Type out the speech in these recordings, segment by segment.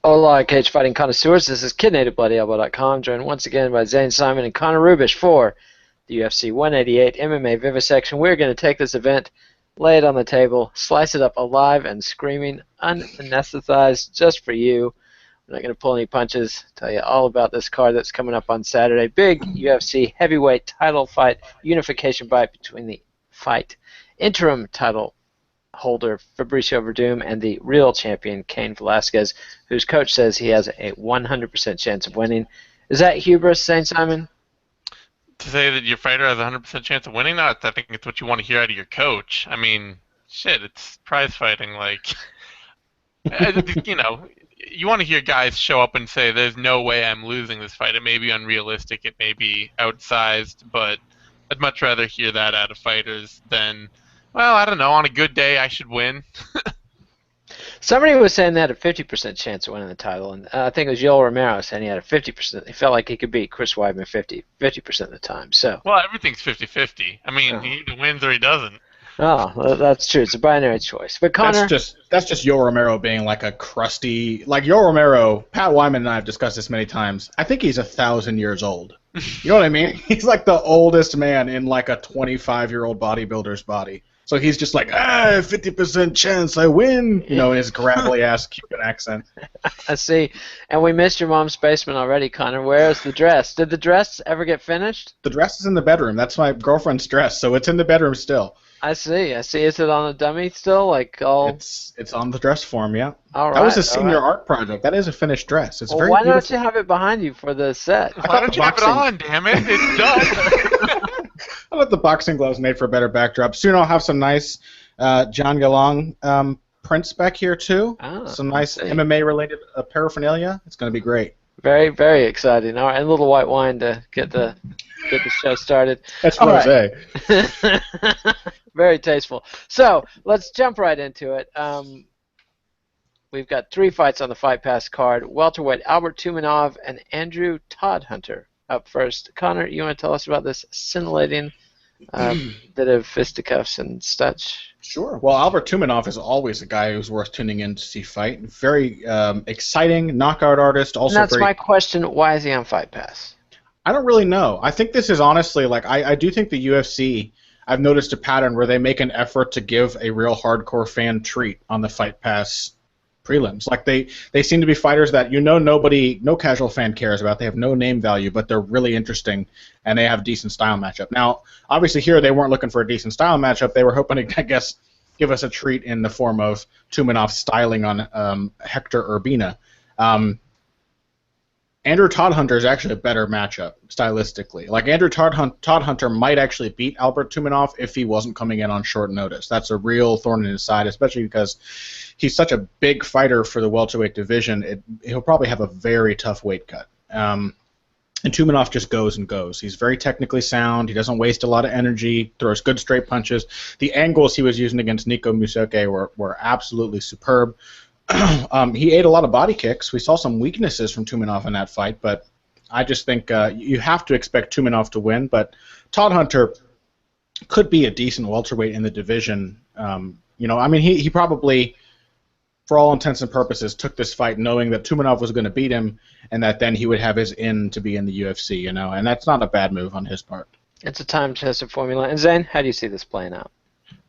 Hola, cage fighting connoisseurs. This is KidNativeBloodElbow.com, joined once again by Zane Simon and Connor Rubish for the UFC 188 MMA Vivisection. We're going to take this event, lay it on the table, slice it up alive and screaming, unanesthetized, just for you. We're not going to pull any punches. Tell you all about this card that's coming up on Saturday. Big UFC heavyweight title fight, unification fight between the fight interim title holder Fabricio Verdum and the real champion Cain Velasquez, whose coach says he has a 100% chance of winning. Is that hubris, St. Simon? To say that your fighter has a 100% chance of winning, I think it's what you want to hear out of your coach. I mean, shit, it's prize fighting. Like, you know, you want to hear guys show up and say, "There's no way I'm losing this fight." It may be unrealistic, it may be outsized, but I'd much rather hear that out of fighters than, well, I don't know, on a good day I should win. Somebody was saying they had a 50% chance of winning the title, and I think it was Yoel Romero saying he had a 50%. He felt like he could beat Chris Weidman 50% of the time. So, Well, everything's 50-50. I mean, oh, he either wins or he doesn't. oh, that's true. It's a binary choice. But That's Connor, just Yoel Romero being like a crusty like Yoel Romero. Pat Wyman and I have discussed this many times. I think he's 1,000 years old. You know what I mean? He's like the oldest man in like a 25-year-old bodybuilder's body. So he's just like 50% chance I win. You know, in his gravelly ass Cuban accent. I see. And we missed your mom's basement already, Connor. Where's the dress? Did the dress ever get finished? The dress is in the bedroom. That's my girlfriend's dress, so it's in the bedroom still. I see. I see. Is it on a dummy still? Like all. It's on the dress form, yeah. All That was right. a All senior right. art project. That is a finished dress. It's Well, very why don't beautiful. you have it behind you for the set? Why don't you have it on, damn it? It's done. I thought the boxing gloves made for a better backdrop. Soon I'll have some nice John Galong prints back here too. Ah, Some I nice see. MMA related paraphernalia. It's going to be great. Very, very exciting. All right, and a little white wine to get the show started. That's All right. rosé. Very tasteful. So let's jump right into it. We've got 3 fights on the Fight Pass card. Welterweight Albert Tumanov and Andrew Todd Hunter up first. Connor, you want to tell us about this scintillating bit of fisticuffs and such? Sure. Well, Albert Tumanov is always a guy who's worth tuning in to see fight. Very exciting knockout artist. And Also that's very. my question. Why is he on Fight Pass? I don't really know. I think this is honestly like I do think the UFC. I've noticed a pattern where they make an effort to give a real hardcore fan treat on the Fight Pass prelims. Like they seem to be fighters that no casual fan cares about. They have no name value, but they're really interesting and they have a decent style matchup. Now, obviously here they weren't looking for a decent style matchup. They were hoping to, I guess, give us a treat in the form of Tumanov styling on Hector Urbina. Andrew Todd Hunter is actually a better matchup stylistically. Like Andrew Todd Hunter might actually beat Albert Tumanov if he wasn't coming in on short notice. That's a real thorn in his side, especially because he's such a big fighter for the welterweight division. He'll probably have a very tough weight cut. And Tumanov just goes and goes. He's very technically sound. He doesn't waste a lot of energy. Throws good straight punches. The angles he was using against Nico Musoke were absolutely superb. He ate a lot of body kicks. We saw some weaknesses from Tumanov in that fight, but I just think you have to expect Tumanov to win. But Todd Hunter could be a decent welterweight in the division. I mean, he probably, for all intents and purposes, took this fight knowing that Tumanov was going to beat him, and that then he would have his in to be in the UFC. And that's not a bad move on his part. It's a time-tested formula. And Zane, how do you see this playing out?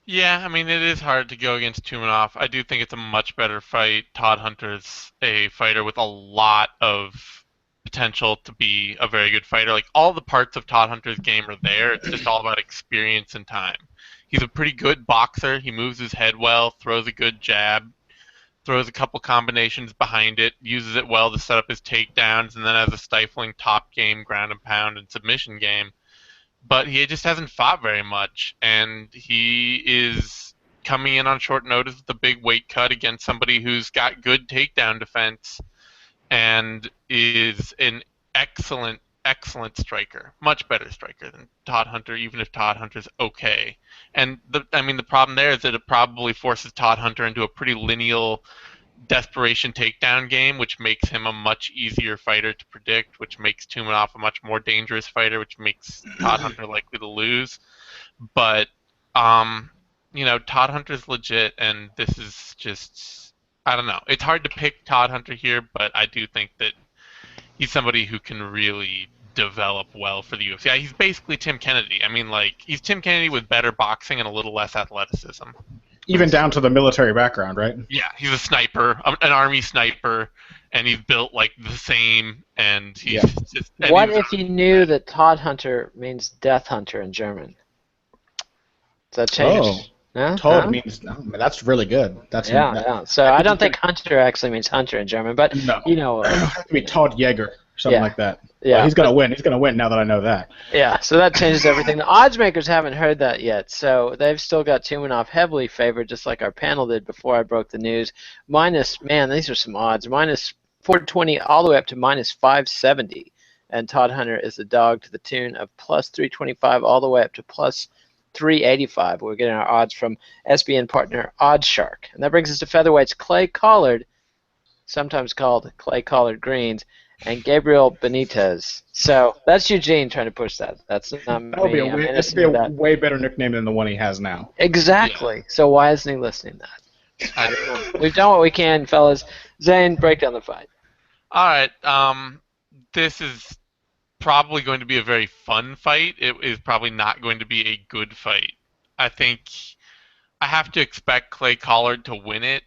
Yeah, I mean, it is hard to go against Tumanov. I do think it's a much better fight. Todd Hunter's a fighter with a lot of potential to be a very good fighter. Like, all the parts of Todd Hunter's game are there. It's just all about experience and time. He's a pretty good boxer. He moves his head well, throws a good jab, throws a couple combinations behind it, uses it well to set up his takedowns, and then has a stifling top game, ground and pound, and submission game. But he just hasn't fought very much, and he is coming in on short notice with a big weight cut against somebody who's got good takedown defense and is an excellent, excellent striker, much better striker than Todd Hunter, even if Todd Hunter's okay. And the problem there is that it probably forces Todd Hunter into a pretty lineal desperation takedown game, which makes him a much easier fighter to predict, which makes Tumanov a much more dangerous fighter, which makes Todd Hunter likely to lose. But Todd Hunter's legit, and this is just I don't know. It's hard to pick Todd Hunter here, but I do think that he's somebody who can really develop well for the UFC. Yeah, he's basically Tim Kennedy. I mean, like, he's Tim Kennedy with better boxing and a little less athleticism. Even down to the military background, right? Yeah, he's a sniper, an army sniper, and he's built like the same. And he's just. And What if you knew that Todd Hunter means death hunter in German? Does that change? Oh, No? Todd No? means that's really good. That's Yeah. So I don't think hunter actually means hunter in German, but No. you know. It has to be Todd Yeager, something Yeah. like that. Yeah. Well, he's gonna win. He's gonna win now that I know that. Yeah, so that changes everything. The odds makers haven't heard that yet, so they've still got Tumanov heavily favored, just like our panel did before I broke the news. These are some odds, minus 420 all the way up to minus 570. And Todd Hunter is the dog to the tune of plus 325 all the way up to plus 385. We're getting our odds from SBN partner OddsShark. And that brings us to featherweights Clay Collard, sometimes called Clay Collard Greens, and Gabriel Benitez. So that's Eugene trying to push that. That's not That would be me. a, I'm way, that'd innocent be a of that. way better nickname than the one he has now. Exactly. So why isn't he listening to that? We've done what we can, fellas. Zane, break down the fight. All right. This is probably going to be a very fun fight. It is probably not going to be a good fight. I think I have to expect Clay Collard to win it.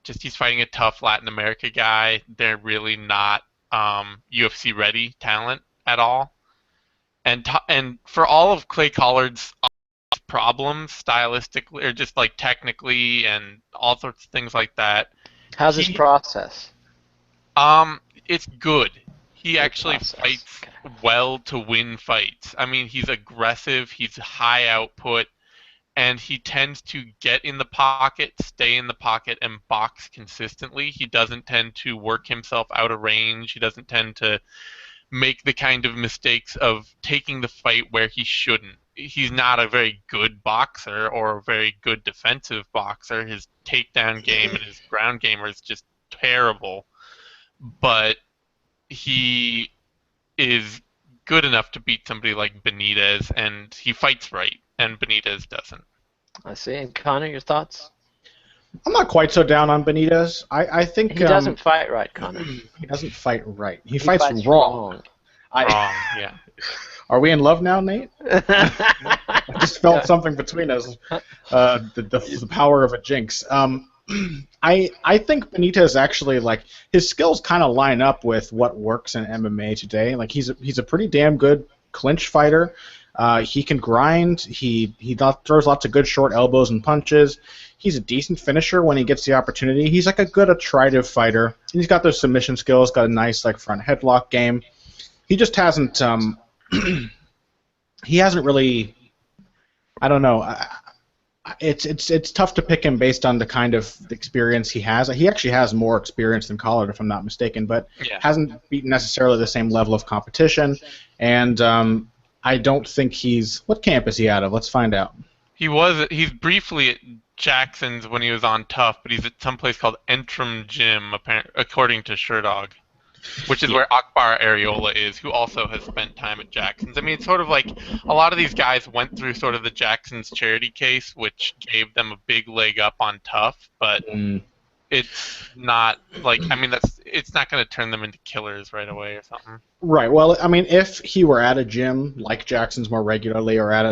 Just he's fighting a tough Latin America guy. They're really not UFC ready talent at all. And for all of Clay Collard's problems stylistically or just like technically and all sorts of things like that, How's his process? it's good. He Good actually process. fights Okay. well to win fights. I mean, he's aggressive, he's high output, and he tends to get in the pocket, stay in the pocket, and box consistently. He doesn't tend to work himself out of range. He doesn't tend to make the kind of mistakes of taking the fight where he shouldn't. He's not a very good boxer or a very good defensive boxer. His takedown game and his ground game is just terrible. But he is good enough to beat somebody like Benitez, and he fights right, and Benitez doesn't. I see. And Connor, your thoughts? I'm not quite so down on Benitez. I think He doesn't fight right, Connor. he doesn't fight right. He, He fights wrong. Wrong, yeah. Are we in love now, Nate? I just felt something between us. The power of a jinx. I think Benitez actually, like, his skills kind of line up with what works in MMA today. Like, he's a pretty damn good clinch fighter. He can grind. He throws lots of good short elbows and punches. He's a decent finisher when he gets the opportunity. He's like a good attritive fighter. And he's got those submission skills. Got a nice like front headlock game. He just hasn't. He hasn't really. I don't know. It's tough to pick him based on the kind of experience he has. He actually has more experience than Collard, if I'm not mistaken, but hasn't beaten necessarily the same level of competition. And I don't think he's. What camp is he out of? Let's find out. He's briefly at Jackson's when he was on Tough, but he's at some place called Entrim Gym, according to Sherdog, which is where Akbar Areola is, who also has spent time at Jackson's. I mean, it's sort of like a lot of these guys went through sort of the Jackson's charity case, which gave them a big leg up on Tough, but it's not like, I mean, it's not going to turn them into killers right away or something. Right. Well, I mean, if he were at a gym like Jackson's more regularly or at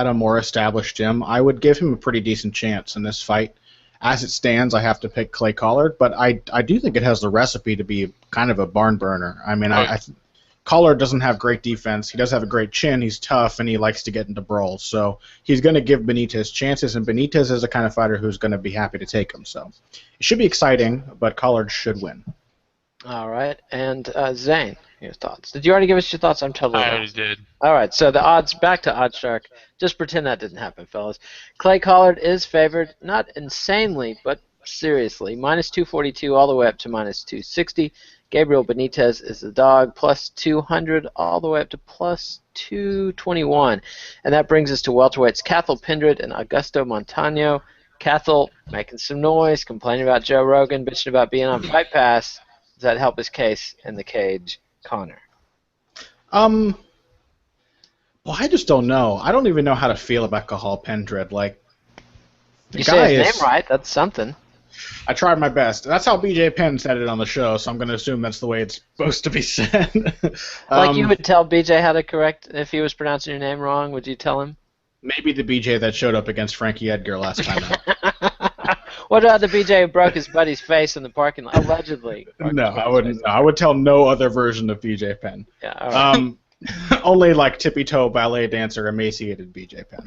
a more established gym, I would give him a pretty decent chance in this fight. As it stands, I have to pick Clay Collard, but I do think it has the recipe to be kind of a barn burner. I mean, Collard doesn't have great defense. He does have a great chin. He's tough, and he likes to get into brawls. So he's going to give Benitez chances, and Benitez is the kind of fighter who's going to be happy to take him. So it should be exciting, but Collard should win. All right. And Zane, your thoughts. Did you already give us your thoughts? I'm totally I already lost. did. All right, so the odds, back to OddsShark. Just pretend that didn't happen, fellas. Clay Collard is favored, not insanely, but seriously. Minus 242 all the way up to minus 260. Gabriel Benitez is the dog, plus 200 all the way up to plus 221. And that brings us to welterweights Cathal Pendred and Augusto Montano. Cathal making some noise, complaining about Joe Rogan, bitching about being on Fight Pass. Does that help his case in the cage? Connor. Well, I just don't know. I don't even know how to feel about Cathal Pendred. Like, You say his name right, that's something. I tried my best. That's how BJ Penn said it on the show, so I'm going to assume that's the way it's supposed to be said. Like you would tell BJ how to correct if he was pronouncing your name wrong. Would you tell him? Maybe the BJ that showed up against Frankie Edgar last time out. What about the BJ who broke his buddy's face in the parking lot? Allegedly. No, I wouldn't. No, I would tell no other version of BJ Penn. Yeah, all right. Only like tippy toe ballet dancer emaciated BJ Penn.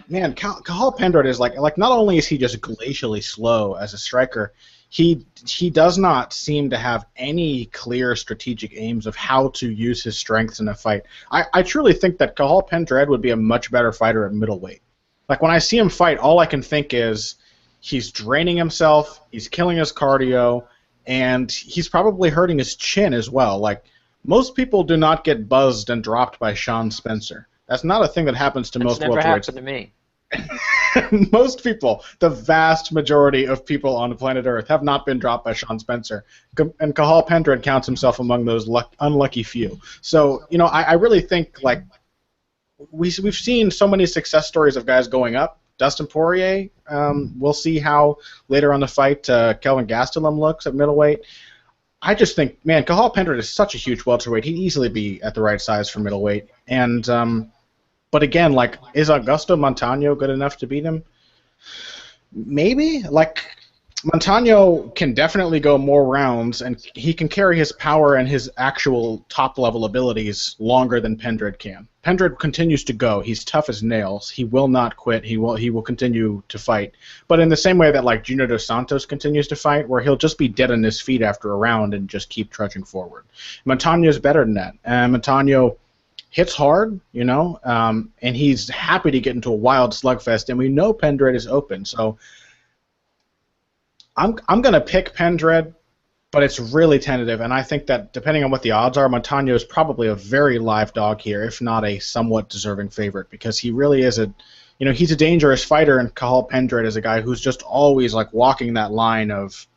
Man, Cathal Pendred is like not only is he just glacially slow as a striker, he does not seem to have any clear strategic aims of how to use his strengths in a fight. I truly think that Cathal Pendred would be a much better fighter at middleweight. Like when I see him fight, all I can think is he's draining himself, he's killing his cardio, and he's probably hurting his chin as well. Like most people do not get buzzed and dropped by Sean Spencer. That's not a thing that happens to most welterweights. It's never happened to me. Most people, the vast majority of people on the planet Earth, have not been dropped by Sean Spencer. And Cathal Pendred counts himself among those unlucky few. So, I really think, like, we've seen so many success stories of guys going up. Dustin Poirier, we'll see how later on the fight Kelvin Gastelum looks at middleweight. I just think, man, Cathal Pendred is such a huge welterweight. He'd easily be at the right size for middleweight. And, but again, like, is Augusto Montano good enough to beat him? Maybe. Like, Montano can definitely go more rounds, and he can carry his power and his actual top-level abilities longer than Pendred can. Pendred continues to go. He's tough as nails. He will not quit. He will continue to fight. But in the same way that, like, Junior Dos Santos continues to fight, where he'll just be dead on his feet after a round and just keep trudging forward. Montano is better than that. And Montano hits hard, and he's happy to get into a wild slugfest, and we know Pendred is open. So I'm going to pick Pendred, but it's really tentative, and I think that depending on what the odds are, Montano is probably a very live dog here, if not a somewhat deserving favorite, because he really is he's a dangerous fighter, and Cathal Pendred is a guy who's just always like walking that line of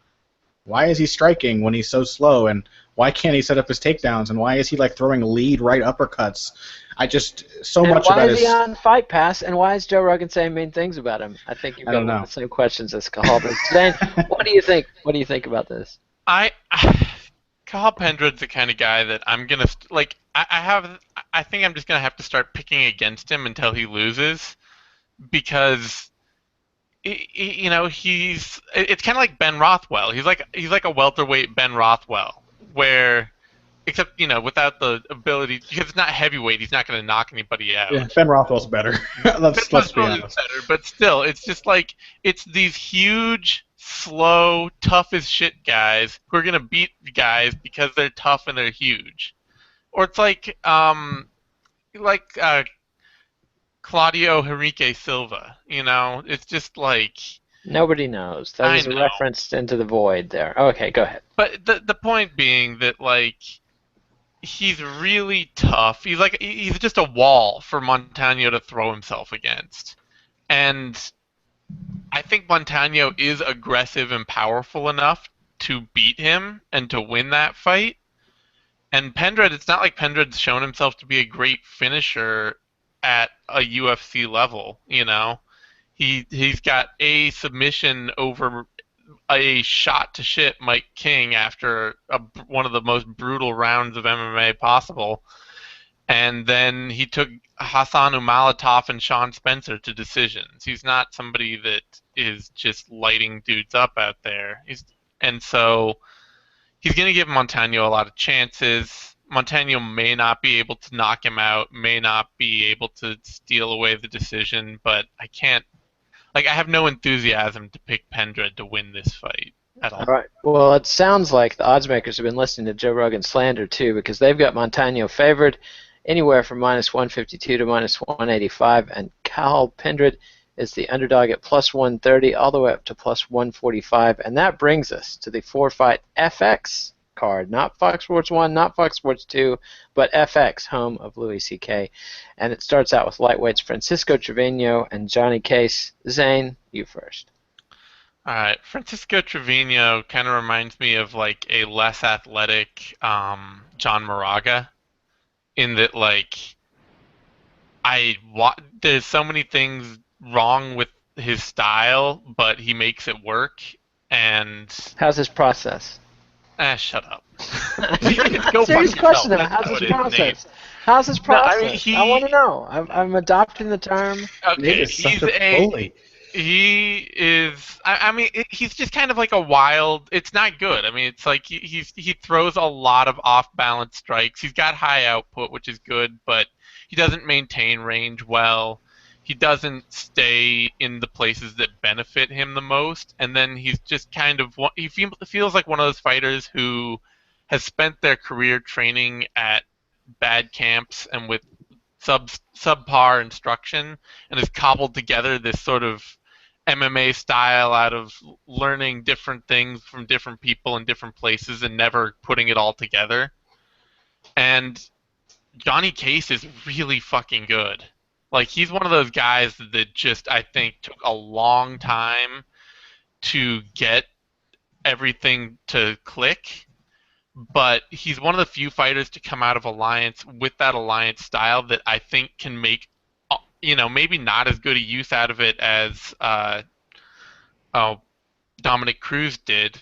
why is he striking when he's so slow, and why can't he set up his takedowns, and why is he like throwing lead right uppercuts? Much about his... Why is he on Fight Pass, and why is Joe Rogan saying mean things about him? I think you've got the same questions as Cathal. But Zane, what do you think? What do you think about this? Cathal Pendred's the kind of guy that I'm gonna like. I think I'm just gonna have to start picking against him until he loses, because he's. It's kind of like Ben Rothwell. He's like a welterweight Ben Rothwell, where. Except, without the ability, because it's not heavyweight, he's not going to knock anybody out. Yeah, Ben Rothwell's better. let's be honest. Better, but still, it's just like, it's these huge, slow, tough as shit guys who are going to beat guys because they're tough and they're huge. Or it's like Claudio Henrique Silva, It's just like... Nobody knows. That was a reference into the void there. Okay, go ahead. But the point being that, like... He's really tough. He's just a wall for Montano to throw himself against. And I think Montano is aggressive and powerful enough to beat him and to win that fight. And Pendred, it's not like Pendred's shown himself to be a great finisher at a UFC level, He's got a submission over a shot to shit Mike King after one of the most brutal rounds of MMA possible, and then he took Hassan Umalatov and Sean Spencer to decisions. He's not somebody that is just lighting dudes up out there. So he's going to give Montano a lot of chances. Montano may not be able to knock him out, may not be able to steal away the decision, but I can't. I have no enthusiasm to pick Pendred to win this fight at all. All right. Well, it sounds like the odds makers have been listening to Joe Rogan's slander too, because they've got Montano favored anywhere from -152 to -185, and Cathal Pendred is the underdog at +130 all the way up to +145, and that brings us to the 4-fight FX card, not Fox Sports 1, not Fox Sports 2, but FX, home of Louis C.K. And it starts out with lightweights Francisco Trevino and Johnny Case. Zane, you first. All right. Francisco Trevino kind of reminds me of like a less athletic John Moraga, in that like there's so many things wrong with his style, but he makes it work. And How's his process? shut up. Serious Go fuck yourself. question though. That's How's what his it is, process? Nate. How's his No, process? I want to know. I'm adopting the term. Nate Okay, is such a bully. he is. I mean, he's just kind of like a wild. It's not good. I mean, it's like he throws a lot of off-balance strikes. He's got high output, which is good, but he doesn't maintain range well. He doesn't stay in the places that benefit him the most, and then he's just kind of he feels like one of those fighters who has spent their career training at bad camps and with subpar instruction, and has cobbled together this sort of MMA style out of learning different things from different people in different places and never putting it all together. And Johnny Case is really fucking good. Like, he's one of those guys that just, I think, took a long time to get everything to click, but he's one of the few fighters to come out of Alliance with that Alliance style that I think can make, maybe not as good a use out of it as Dominic Cruz did,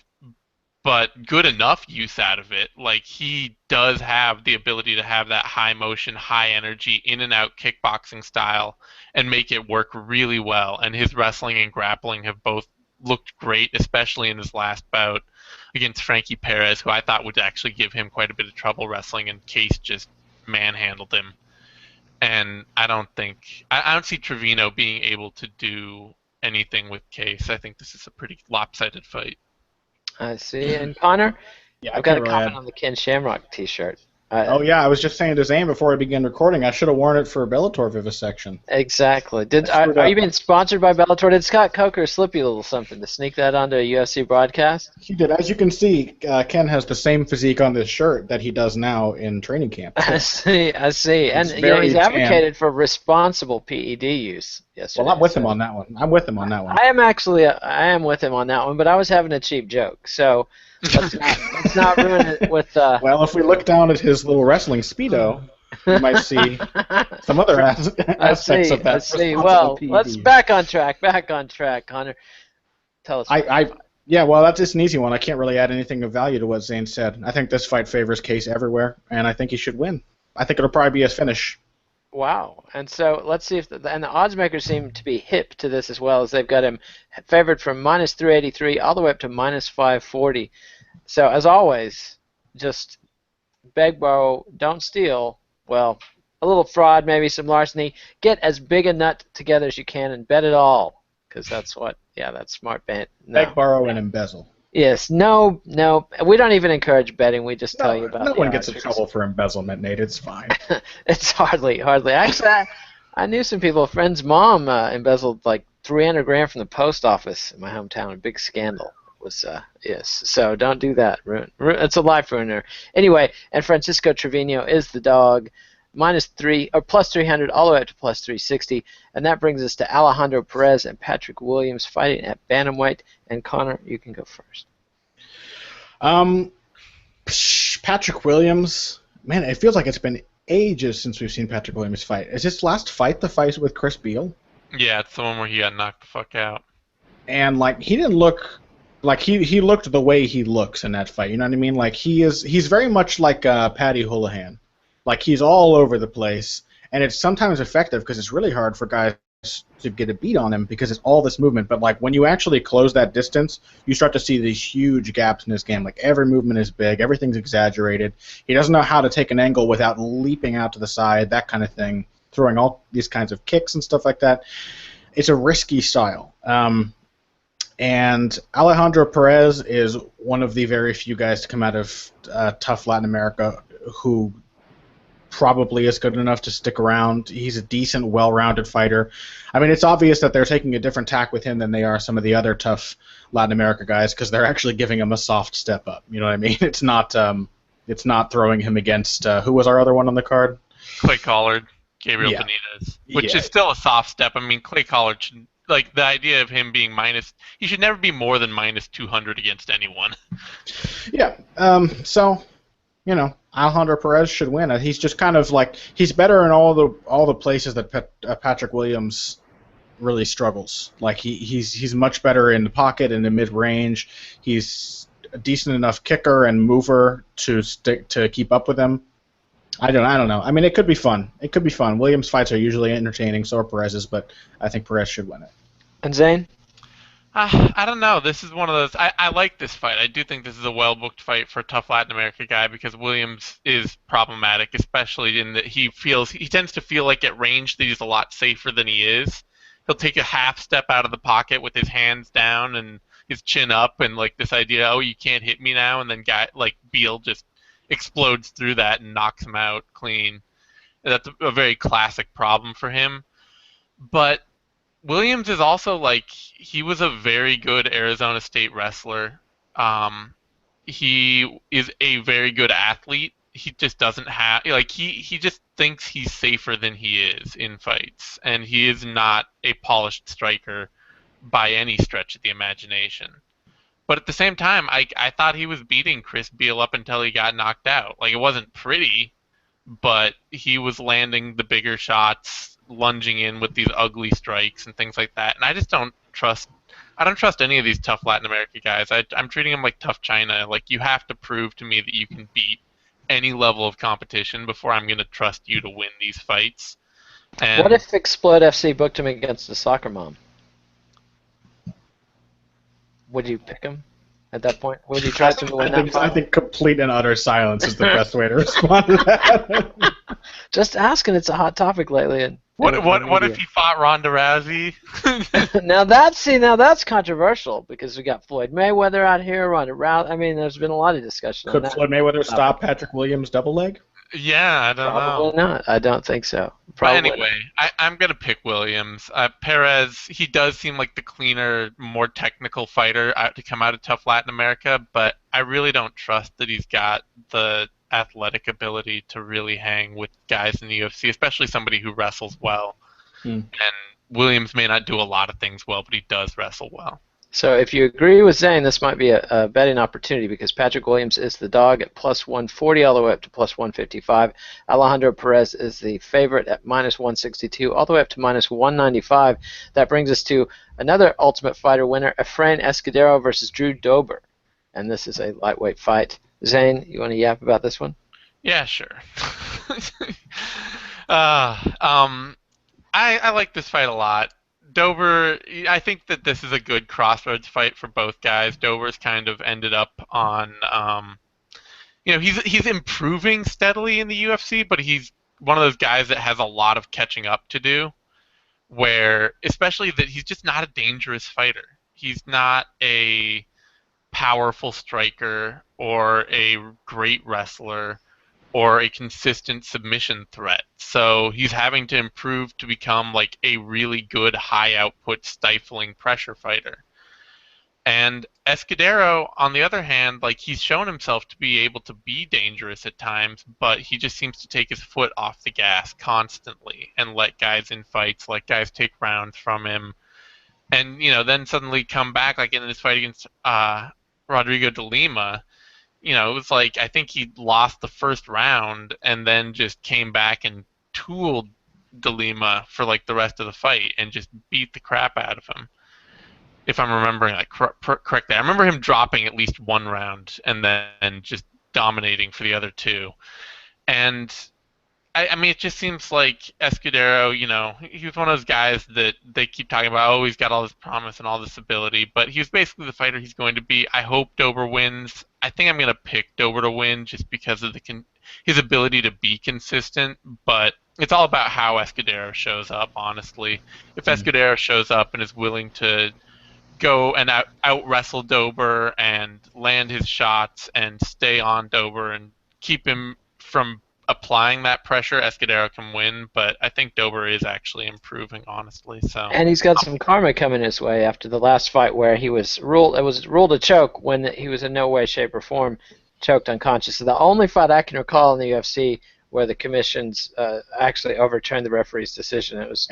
but good enough use out of it. Like, he does have the ability to have that high motion, high energy, in and out kickboxing style and make it work really well. And his wrestling and grappling have both looked great, especially in his last bout against Frankie Perez, who I thought would actually give him quite a bit of trouble wrestling, and Case just manhandled him. And I don't see Trevino being able to do anything with Case. I think this is a pretty lopsided fight. I see. And Connor, Yeah, I've got a comment on the Ken Shamrock T-shirt. I was just saying to Zane before we began recording, I should have worn it for Bellator Vivisection. Exactly. Are you being sponsored by Bellator? Did Scott Coker slip you a little something to sneak that onto a UFC broadcast? He did. As you can see, Ken has the same physique on this shirt that he does now in training camp. I see. And he's advocated for responsible PED use yesterday. Well, I'm with him on that one. I am with him on that one, but I was having a cheap joke, so let's not ruin it with... Well, if we look down at his little wrestling Speedo, you might see some other aspects of that. I see. Well, let's back on track, Connor. Tell us. Yeah, well, that's just an easy one. I can't really add anything of value to what Zane said. I think this fight favors Case everywhere, and I think he should win. I think it'll probably be a finish. Wow. And so let's see if and the odds makers seem to be hip to this as well, as they've got him favored from minus 383 all the way up to minus 540. So as always, just beg, borrow, don't steal. Well, a little fraud, maybe some larceny. Get as big a nut together as you can and bet it all, because that's smart bet. No. Beg, borrow, and embezzle. Yes, no, we don't even encourage betting. We just tell you about. No one gets in trouble for embezzlement, Nate. It's fine. It's hardly. Actually, I knew some people. A friend's mom embezzled like $300,000 from the post office in my hometown. A big scandal. It was yes. So don't do that. It's a life ruiner. Anyway, and Francisco Trevino is the dog. Minus 3 or plus 300 all the way up to plus 360, and that brings us to Alejandro Perez and Patrick Williams fighting at bantamweight. And Connor, you can go first. Patrick Williams, man, it feels like it's been ages since we've seen Patrick Williams fight. Is his last fight the fight with Chris Beal? Yeah, it's the one where he got knocked the fuck out. And like he didn't look like he looked the way he looks in that fight. You know what I mean? Like he's very much like Paddy Holohan. Like, he's all over the place, and it's sometimes effective because it's really hard for guys to get a beat on him because it's all this movement. But, like, when you actually close that distance, you start to see these huge gaps in his game. Like, every movement is big. Everything's exaggerated. He doesn't know how to take an angle without leaping out to the side, that kind of thing, throwing all these kinds of kicks and stuff like that. It's a risky style. And Alejandro Perez is one of the very few guys to come out of tough Latin America who probably is good enough to stick around. He's a decent, well-rounded fighter. I mean, it's obvious that they're taking a different tack with him than they are some of the other tough Latin America guys because they're actually giving him a soft step up. You know what I mean? It's not throwing him against who was our other one on the card? Clay Collard, Gabriel Benitez, which is still a soft step. I mean, Clay Collard should, like, the idea of him being he should never be more than minus 200 against anyone. Yeah. So, you know, Alejandro Perez should win. He's just kind of like he's better in all the places that Patrick Williams really struggles. Like he's much better in the pocket and in mid range. He's a decent enough kicker and mover to keep up with him. I don't know. I mean, it could be fun. Williams fights are usually entertaining, so are Perez's, but I think Perez should win it. And Zane? I don't know. This is one of those. I like this fight. I do think this is a well-booked fight for a tough Latin America guy because Williams is problematic, especially in that he tends to feel like at range that he's a lot safer than he is. He'll take a half step out of the pocket with his hands down and his chin up, and like this idea, oh, you can't hit me now, and then Beal just explodes through that and knocks him out clean. And that's a very classic problem for him. But Williams is also he was a very good Arizona State wrestler. He is a very good athlete. He just doesn't have he just thinks he's safer than he is in fights, and he is not a polished striker by any stretch of the imagination. But at the same time, I thought he was beating Chris Beal up until he got knocked out. It wasn't pretty, but he was landing the bigger shots, lunging in with these ugly strikes and things like that. And I just don't trust any of these tough Latin America guys. I'm treating them like tough China. You have to prove to me that you can beat any level of competition before I'm going to trust you to win these fights. And what if Explode FC booked him against the soccer mom? Would you pick him at that point? Would you trust him to win that fight? I think complete and utter silence is the best way to respond to that. Just asking. It's a hot topic lately. And what if he fought Ronda Rousey? Now that's controversial because we got Floyd Mayweather out here, Ronda Rousey. I mean, there's been a lot of discussion on that. Could Floyd Mayweather stop Patrick Williams' double leg? Yeah, I don't know. Probably not. I don't think so. But anyway, I'm going to pick Williams. Perez, he does seem like the cleaner, more technical fighter to come out of tough Latin America, but I really don't trust that he's got the athletic ability to really hang with guys in the UFC, especially somebody who wrestles well. And Williams may not do a lot of things well, but he does wrestle well. So if you agree with Zane, this might be a betting opportunity because Patrick Williams is the dog at plus 140 all the way up to plus 155. Alejandro Perez is the favorite at minus 162 all the way up to minus 195. That brings us to another Ultimate Fighter winner, Efrain Escudero versus Drew Dober. And this is a lightweight fight. Zane, you want to yap about this one? Yeah, sure. I like this fight a lot. Dober, I think that this is a good crossroads fight for both guys. Dober's kind of ended up on, he's improving steadily in the UFC, but he's one of those guys that has a lot of catching up to do, where, especially that he's just not a dangerous fighter. He's not a powerful striker or a great wrestler or a consistent submission threat. So he's having to improve to become a really good high output stifling pressure fighter. And Escudero, on the other hand, he's shown himself to be able to be dangerous at times, but he just seems to take his foot off the gas constantly and let guys in fights, let guys take rounds from him. And, then suddenly come back, in this fight against Rodrigo de Lima, it was I think he lost the first round and then just came back and tooled de Lima for the rest of the fight and just beat the crap out of him. If I'm remembering correctly, I remember him dropping at least one round and then just dominating for the other two. And I mean, it just seems like Escudero, he was one of those guys that they keep talking about, oh, he's got all this promise and all this ability, but he was basically the fighter he's going to be. I hope Dober wins. I think I'm going to pick Dober to win just because of his ability to be consistent, but it's all about how Escudero shows up, honestly. If Escudero shows up and is willing to go and out-wrestle Dober and land his shots and stay on Dober and keep him from applying that pressure, Escudero can win, but I think Dober is actually improving, honestly. And he's got some karma coming his way after the last fight where it was ruled a choke when he was in no way, shape, or form choked unconscious. So the only fight I can recall in the UFC where the commissions actually overturned the referee's decision. It was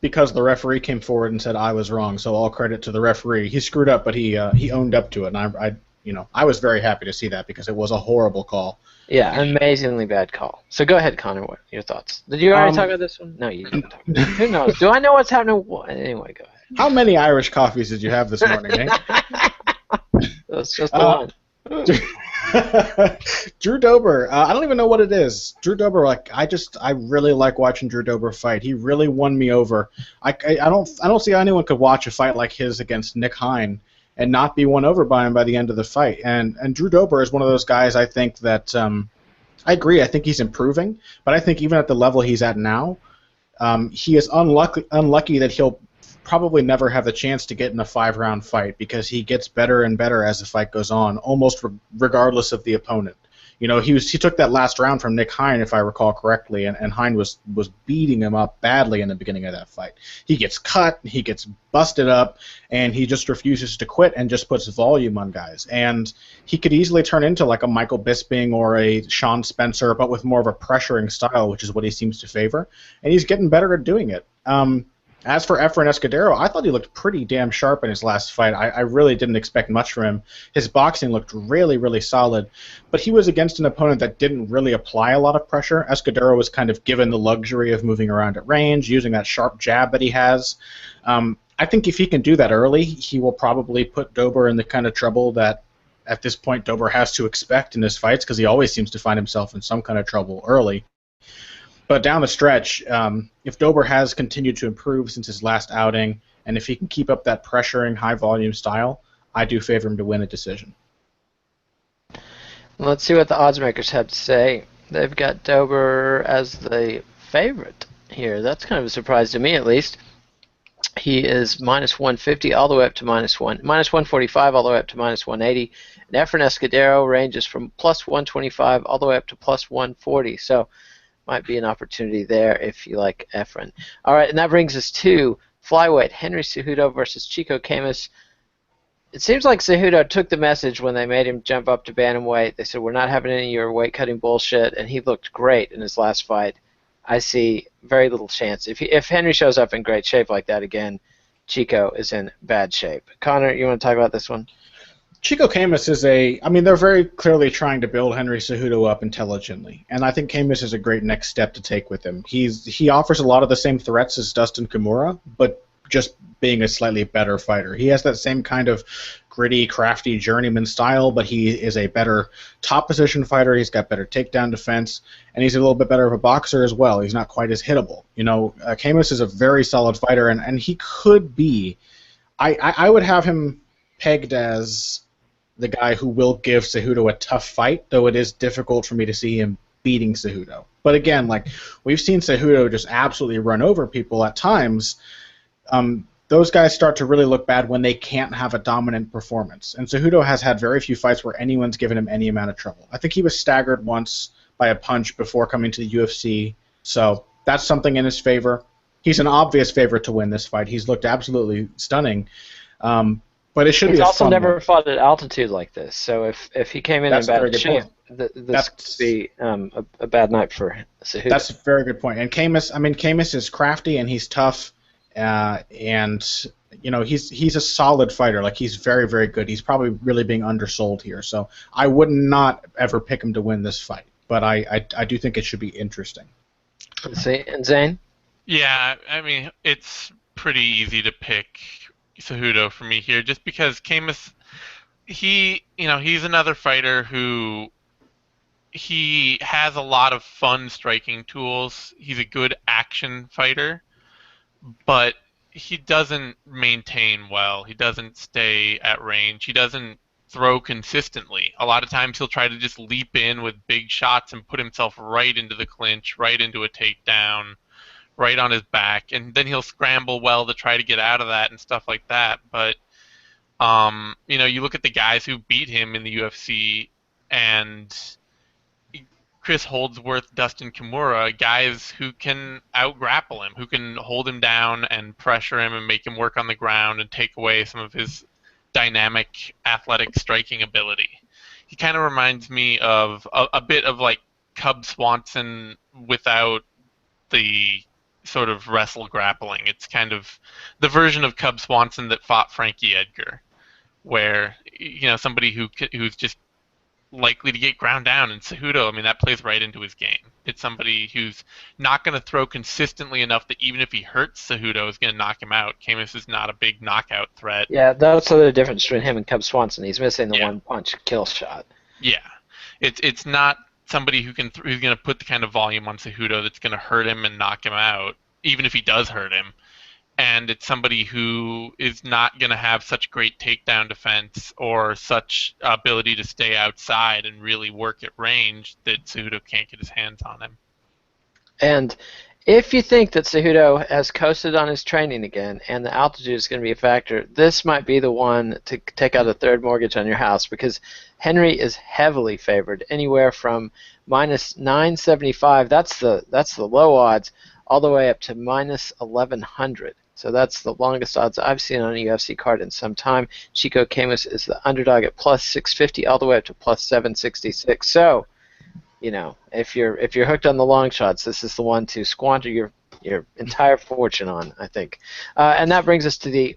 because the referee came forward and said I was wrong. So all credit to the referee. He screwed up, but he owned up to it, and I was very happy to see that because it was a horrible call. Yeah, amazingly bad call. So go ahead, Connor. What your thoughts? Did you already talk about this one? No, you didn't talk about it. Who knows? Do I know what's happening? Anyway, go ahead. How many Irish coffees did you have this morning, Nate? That's just the one. Drew Dober, I don't even know what it is. Drew Dober, I really like watching Drew Dober fight. He really won me over. I don't see how anyone could watch a fight like his against Nick Hein and not be won over by him by the end of the fight. And Drew Dober is one of those guys. I think that I agree. I think he's improving, but I think even at the level he's at now, he is unlucky that he'll probably never have the chance to get in a 5-round fight because he gets better and better as the fight goes on, almost regardless of the opponent. He took that last round from Nick Hein, if I recall correctly, and Hein was beating him up badly in the beginning of that fight. He gets cut, he gets busted up, and he just refuses to quit and just puts volume on guys. And he could easily turn into like a Michael Bisping or a Sean Spencer, but with more of a pressuring style, which is what he seems to favor. And he's getting better at doing it. As for Efren Escudero, I thought he looked pretty damn sharp in his last fight. I really didn't expect much from him. His boxing looked really, really solid, but he was against an opponent that didn't really apply a lot of pressure. Escudero was kind of given the luxury of moving around at range, using that sharp jab that he has. I think if he can do that early, he will probably put Dober in the kind of trouble that at this point Dober has to expect in his fights because he always seems to find himself in some kind of trouble early. But down the stretch, if Dober has continued to improve since his last outing, and if he can keep up that pressuring, high-volume style, I do favor him to win a decision. Let's see what the odds makers have to say. They've got Dober as the favorite here. That's kind of a surprise to me, at least. He is minus 150 all the way up to minus 145 all the way up to minus 180. And Efren Escudero ranges from plus 125 all the way up to plus 140. So might be an opportunity there if you like Efren. All right, and that brings us to flyweight Henry Cejudo versus Chico Camus. It seems like Cejudo took the message when they made him jump up to bantamweight. They said, we're not having any of your weight-cutting bullshit, and he looked great in his last fight. I see very little chance. If Henry shows up in great shape like that again, Chico is in bad shape. Connor, you want to talk about this one? Chico Camus is they're very clearly trying to build Henry Cejudo up intelligently, and I think Camus is a great next step to take with him. He offers a lot of the same threats as Dustin Kimura, but just being a slightly better fighter. He has that same kind of gritty, crafty journeyman style, but he is a better top position fighter. He's got better takedown defense, and he's a little bit better of a boxer as well. He's not quite as hittable. Camus is a very solid fighter, and he could be. I would have him pegged as the guy who will give Cejudo a tough fight, though it is difficult for me to see him beating Cejudo. But again, we've seen Cejudo just absolutely run over people at times. Those guys start to really look bad when they can't have a dominant performance. And Cejudo has had very few fights where anyone's given him any amount of trouble. I think he was staggered once by a punch before coming to the UFC, so that's something in his favor. He's an obvious favorite to win this fight. He's looked absolutely stunning. But it should be a fun one. He's also never fought at altitude like this, so if he came in bad shape, this could be a bad night for Cejudo. That's a very good point. And Camus is crafty and he's tough, and he's a solid fighter. He's very, very good. He's probably really being undersold here, so I would not ever pick him to win this fight. But I do think it should be interesting. Let's see, and Zane? Yeah, it's pretty easy to pick Cejudo for me here, just because Camus, he's another fighter who he has a lot of fun striking tools. He's a good action fighter, but he doesn't maintain well. He doesn't stay at range. He doesn't throw consistently. A lot of times he'll try to just leap in with big shots and put himself right into the clinch, right into a takedown, right on his back, and then he'll scramble well to try to get out of that and stuff like that. But you look at the guys who beat him in the UFC, and Chris Holdsworth, Dustin Kimura, guys who can out-grapple him, who can hold him down and pressure him and make him work on the ground and take away some of his dynamic athletic striking ability. He kind of reminds me of a bit of like Cub Swanson without the sort of wrestle grappling. It's kind of the version of Cub Swanson that fought Frankie Edgar, where somebody who's just likely to get ground down. And Cejudo, I mean, that plays right into his game. It's somebody who's not going to throw consistently enough that even if he hurts Cejudo, is going to knock him out. Camus is not a big knockout threat. Yeah, that's the difference between him and Cub Swanson. He's missing the one punch kill shot. Yeah, it's not somebody who's going to put the kind of volume on Cejudo that's going to hurt him and knock him out, even if he does hurt him. And it's somebody who is not going to have such great takedown defense or such ability to stay outside and really work at range that Cejudo can't get his hands on him. And if you think that Cejudo has coasted on his training again and the altitude is going to be a factor, this might be the one to take out a third mortgage on your house, because Henry is heavily favored, anywhere from minus 975, that's the low odds, all the way up to minus 1100. So that's the longest odds I've seen on a UFC card in some time. Chico Camus is the underdog at plus 650 all the way up to plus 766. So, if you're hooked on the long shots, this is the one to squander your entire fortune on, I think. And that brings us to the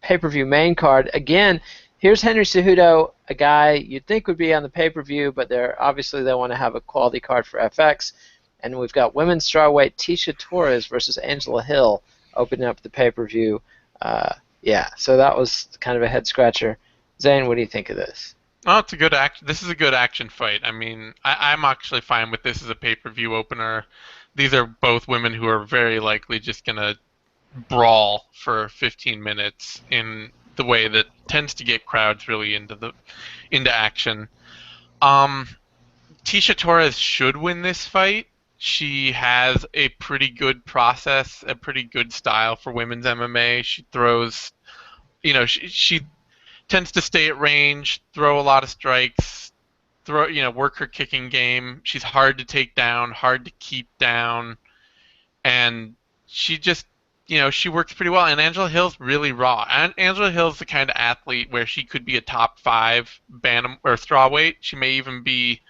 pay-per-view main card. Again, here's Henry Cejudo, a guy you'd think would be on the pay-per-view, but obviously they want to have a quality card for FX. And we've got women's strawweight Tecia Torres versus Angela Hill opening up the pay-per-view. So that was kind of a head-scratcher. Zane, what do you think of this? Oh, it's a good This is a good action fight. I mean, I'm actually fine with this as a pay-per-view opener. These are both women who are very likely just going to brawl for 15 minutes in the way that tends to get crowds really into action. Tecia Torres should win this fight. She has a pretty good process, a pretty good style for women's MMA. She throws, she tends to stay at range, throw a lot of strikes, work her kicking game. She's hard to take down, hard to keep down, and she just, she works pretty well. And Angela Hill's really raw. And Angela Hill's the kind of athlete where she could be a top 5 bantam or strawweight. She may even be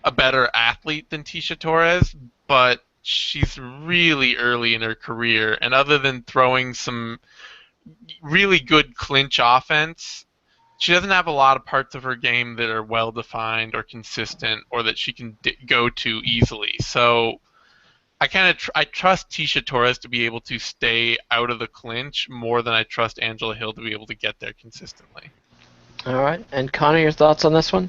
a better athlete than Tecia Torres, but she's really early in her career, and other than throwing some really good clinch offense, she doesn't have a lot of parts of her game that are well defined or consistent or that she can go to easily. So I trust Tecia Torres to be able to stay out of the clinch more than I trust Angela Hill to be able to get there consistently. All right, and Connor, your thoughts on this one?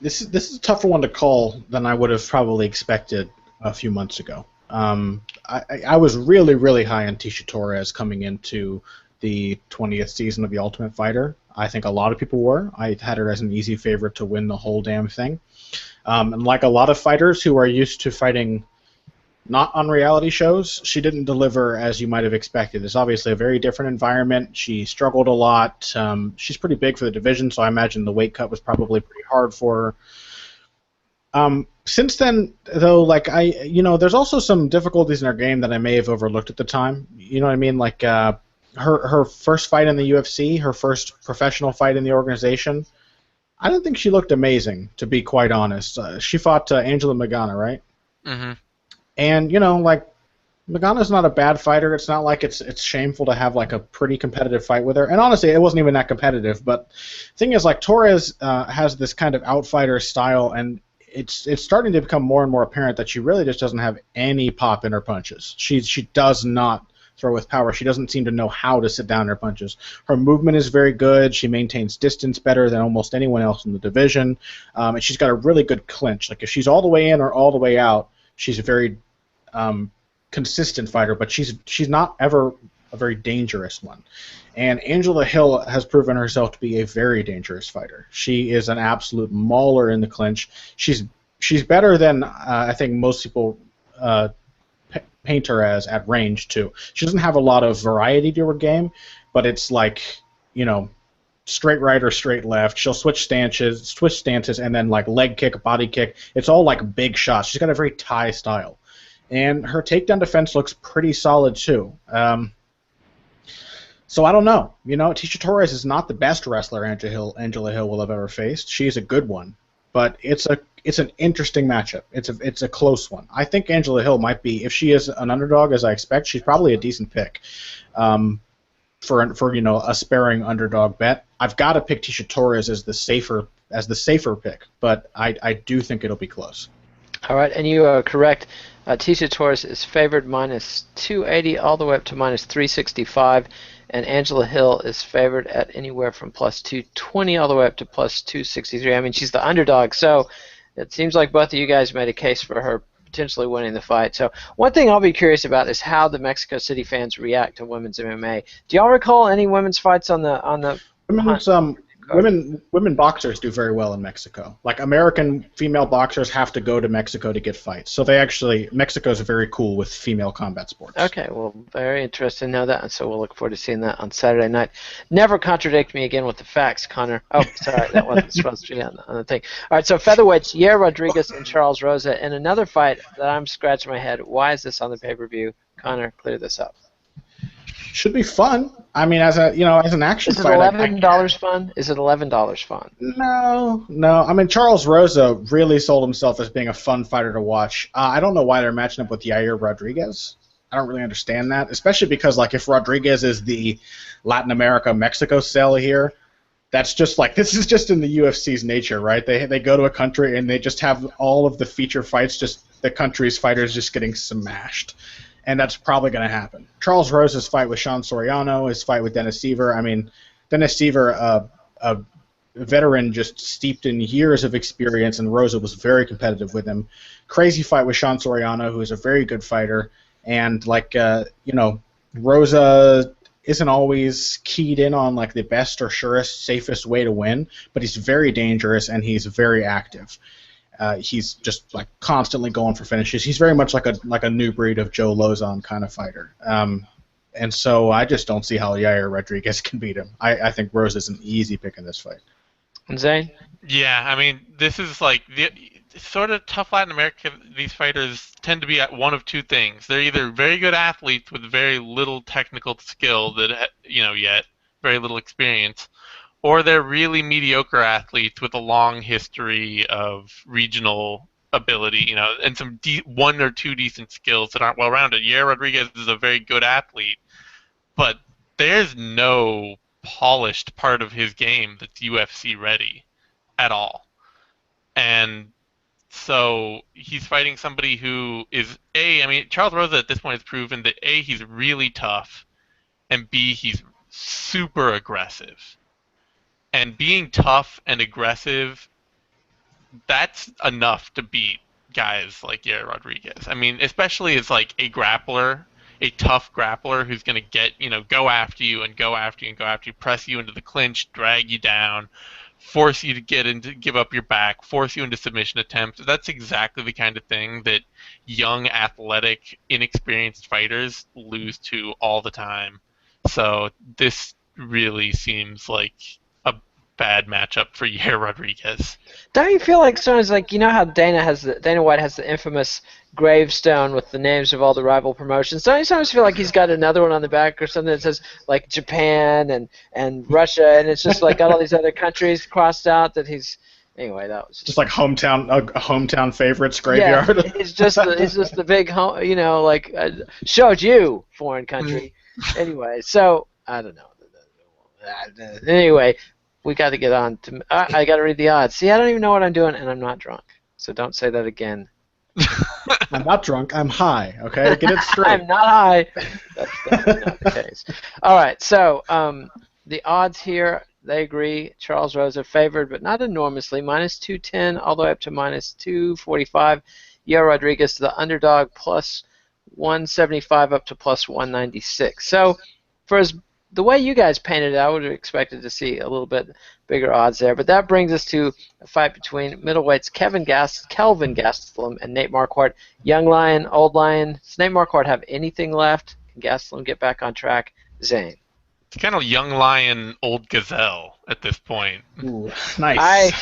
This is a tougher one to call than I would have probably expected a few months ago. I was really, really high on Tecia Torres coming into the 20th season of The Ultimate Fighter. I think a lot of people were. I had her as an easy favorite to win the whole damn thing. And like a lot of fighters who are used to fighting not on reality shows, she didn't deliver as you might have expected. It's obviously a very different environment. She struggled a lot. She's pretty big for the division, so I imagine the weight cut was probably pretty hard for her. Since then, though, there's also some difficulties in her game that I may have overlooked at the time. You know what I mean? Like her first fight in the UFC, her first professional fight in the organization, I don't think she looked amazing, to be quite honest. She fought Angela Magana, right? Mm-hmm. And, Magana's not a bad fighter. It's not like it's shameful to have, a pretty competitive fight with her. And honestly, it wasn't even that competitive. But the thing is, Torres has this kind of outfighter style, and it's starting to become more and more apparent that she really just doesn't have any pop in her punches. She does not throw with power. She doesn't seem to know how to sit down her punches. Her movement is very good. She maintains distance better than almost anyone else in the division. And she's got a really good clinch. If she's all the way in or all the way out, she's a very consistent fighter, but she's not ever a very dangerous one. And Angela Hill has proven herself to be a very dangerous fighter. She is an absolute mauler in the clinch. She's better than I think most people paint her as at range too. She doesn't have a lot of variety to her game, but it's straight right or straight left. She'll switch stances, and then leg kick, body kick. It's all big shots. She's got a very Thai style. And her takedown defense looks pretty solid too. So I don't know. Tecia Torres is not the best wrestler Angela Hill will have ever faced. She's a good one, but it's an interesting matchup. It's a close one. I think Angela Hill might be, if she is an underdog as I expect, she's probably a decent pick. for a sparing underdog bet. I've got to pick Tisha Torres as the safer pick, but I do think it'll be close. All right, and you are correct. Tisha Torres is favored minus 280 all the way up to minus 365, and Angela Hill is favored at anywhere from plus 220 all the way up to plus 263. I mean, she's the underdog, so it seems like both of you guys made a case for her potentially winning the fight. So one thing I'll be curious about is how the Mexico City fans react to women's MMA. Do y'all recall any women's fights on the Women boxers do very well in Mexico. Like, American female boxers have to go to Mexico to get fights. So Mexico's very cool with female combat sports. Okay, well, very interesting to know that, and so we'll look forward to seeing that on Saturday night. Never contradict me again with the facts, Connor. Oh, sorry, that wasn't supposed to be on the thing. All right, so featherweights, Yair Rodriguez and Charles Rosa, and another fight that I'm scratching my head. Why is this on the pay-per-view? Connor, clear this up. Should be fun. I mean, as an action fight. Is it $11 fun? Is it $11 fun? No. I mean, Charles Rosa really sold himself as being a fun fighter to watch. I don't know why they're matching up with Yair Rodriguez. I don't really understand that, especially because, like, if Rodriguez is the Latin America Mexico sell here, that's just like, this is just in the UFC's nature, right? They go to a country and they just have all of the feature fights, just the country's fighters just getting smashed. And that's probably going to happen. Charles Rosa's fight with Sean Soriano, his fight with Dennis Seaver. I mean, Dennis Seaver, a veteran just steeped in years of experience, and Rosa was very competitive with him. Crazy fight with Sean Soriano, who is a very good fighter. And, Rosa isn't always keyed in on, like, the best or surest, safest way to win, but he's very dangerous and he's very active. He's just like constantly going for finishes. He's very much like a new breed of Joe Lozon kind of fighter. And so I just don't see how Yair Rodriguez can beat him. I think Rose is an easy pick in this fight. And Zane? Yeah, I mean, this is like the sort of tough Latin America. These fighters tend to be at one of two things. They're either very good athletes with very little technical skill yet very little experience, or they're really mediocre athletes with a long history of regional ability, and some one or two decent skills that aren't well-rounded. Yair Rodriguez is a very good athlete, but there's no polished part of his game that's UFC ready at all. And so he's fighting somebody who is, Charles Rosa at this point has proven that A, he's really tough, and B, he's super aggressive. And being tough and aggressive, that's enough to beat guys like Yair Rodriguez. I mean, especially as like a grappler, a tough grappler who's going to go after you and go after you and go after you, press you into the clinch, drag you down, force you to give up your back, force you into submission attempts. That's exactly the kind of thing that young, athletic, inexperienced fighters lose to all the time. So this really seems like bad matchup for Yair Rodriguez. Don't you feel like sometimes, like, how Dana White has the infamous gravestone with the names of all the rival promotions? Don't you sometimes feel like he's got another one on the back or something that says like Japan and Russia, and it's just like got all these other countries crossed out that he's. Anyway, that was just like hometown favorites graveyard. Yeah, it's just the big home, showed you foreign country. Anyway, so I don't know. Anyway. We got to get on to. I got to read the odds. See, I don't even know what I'm doing, and I'm not drunk. So don't say that again. I'm not drunk. I'm high. Okay, get it straight. I'm not high. That's definitely not the case. All right. So the odds here, they agree. Charles Rosa favored, but not enormously. Minus 210 all the way up to minus 245. Yair Rodriguez, the underdog, plus 175 up to plus 196. So for the way you guys painted it, I would have expected to see a little bit bigger odds there. But that brings us to a fight between middleweights Kelvin Gastelum and Nate Marquardt. Young Lion, Old Lion. Does Nate Marquardt have anything left? Can Gastelum get back on track? Zane. It's kind of Young Lion, Old Gazelle at this point. Ooh, nice.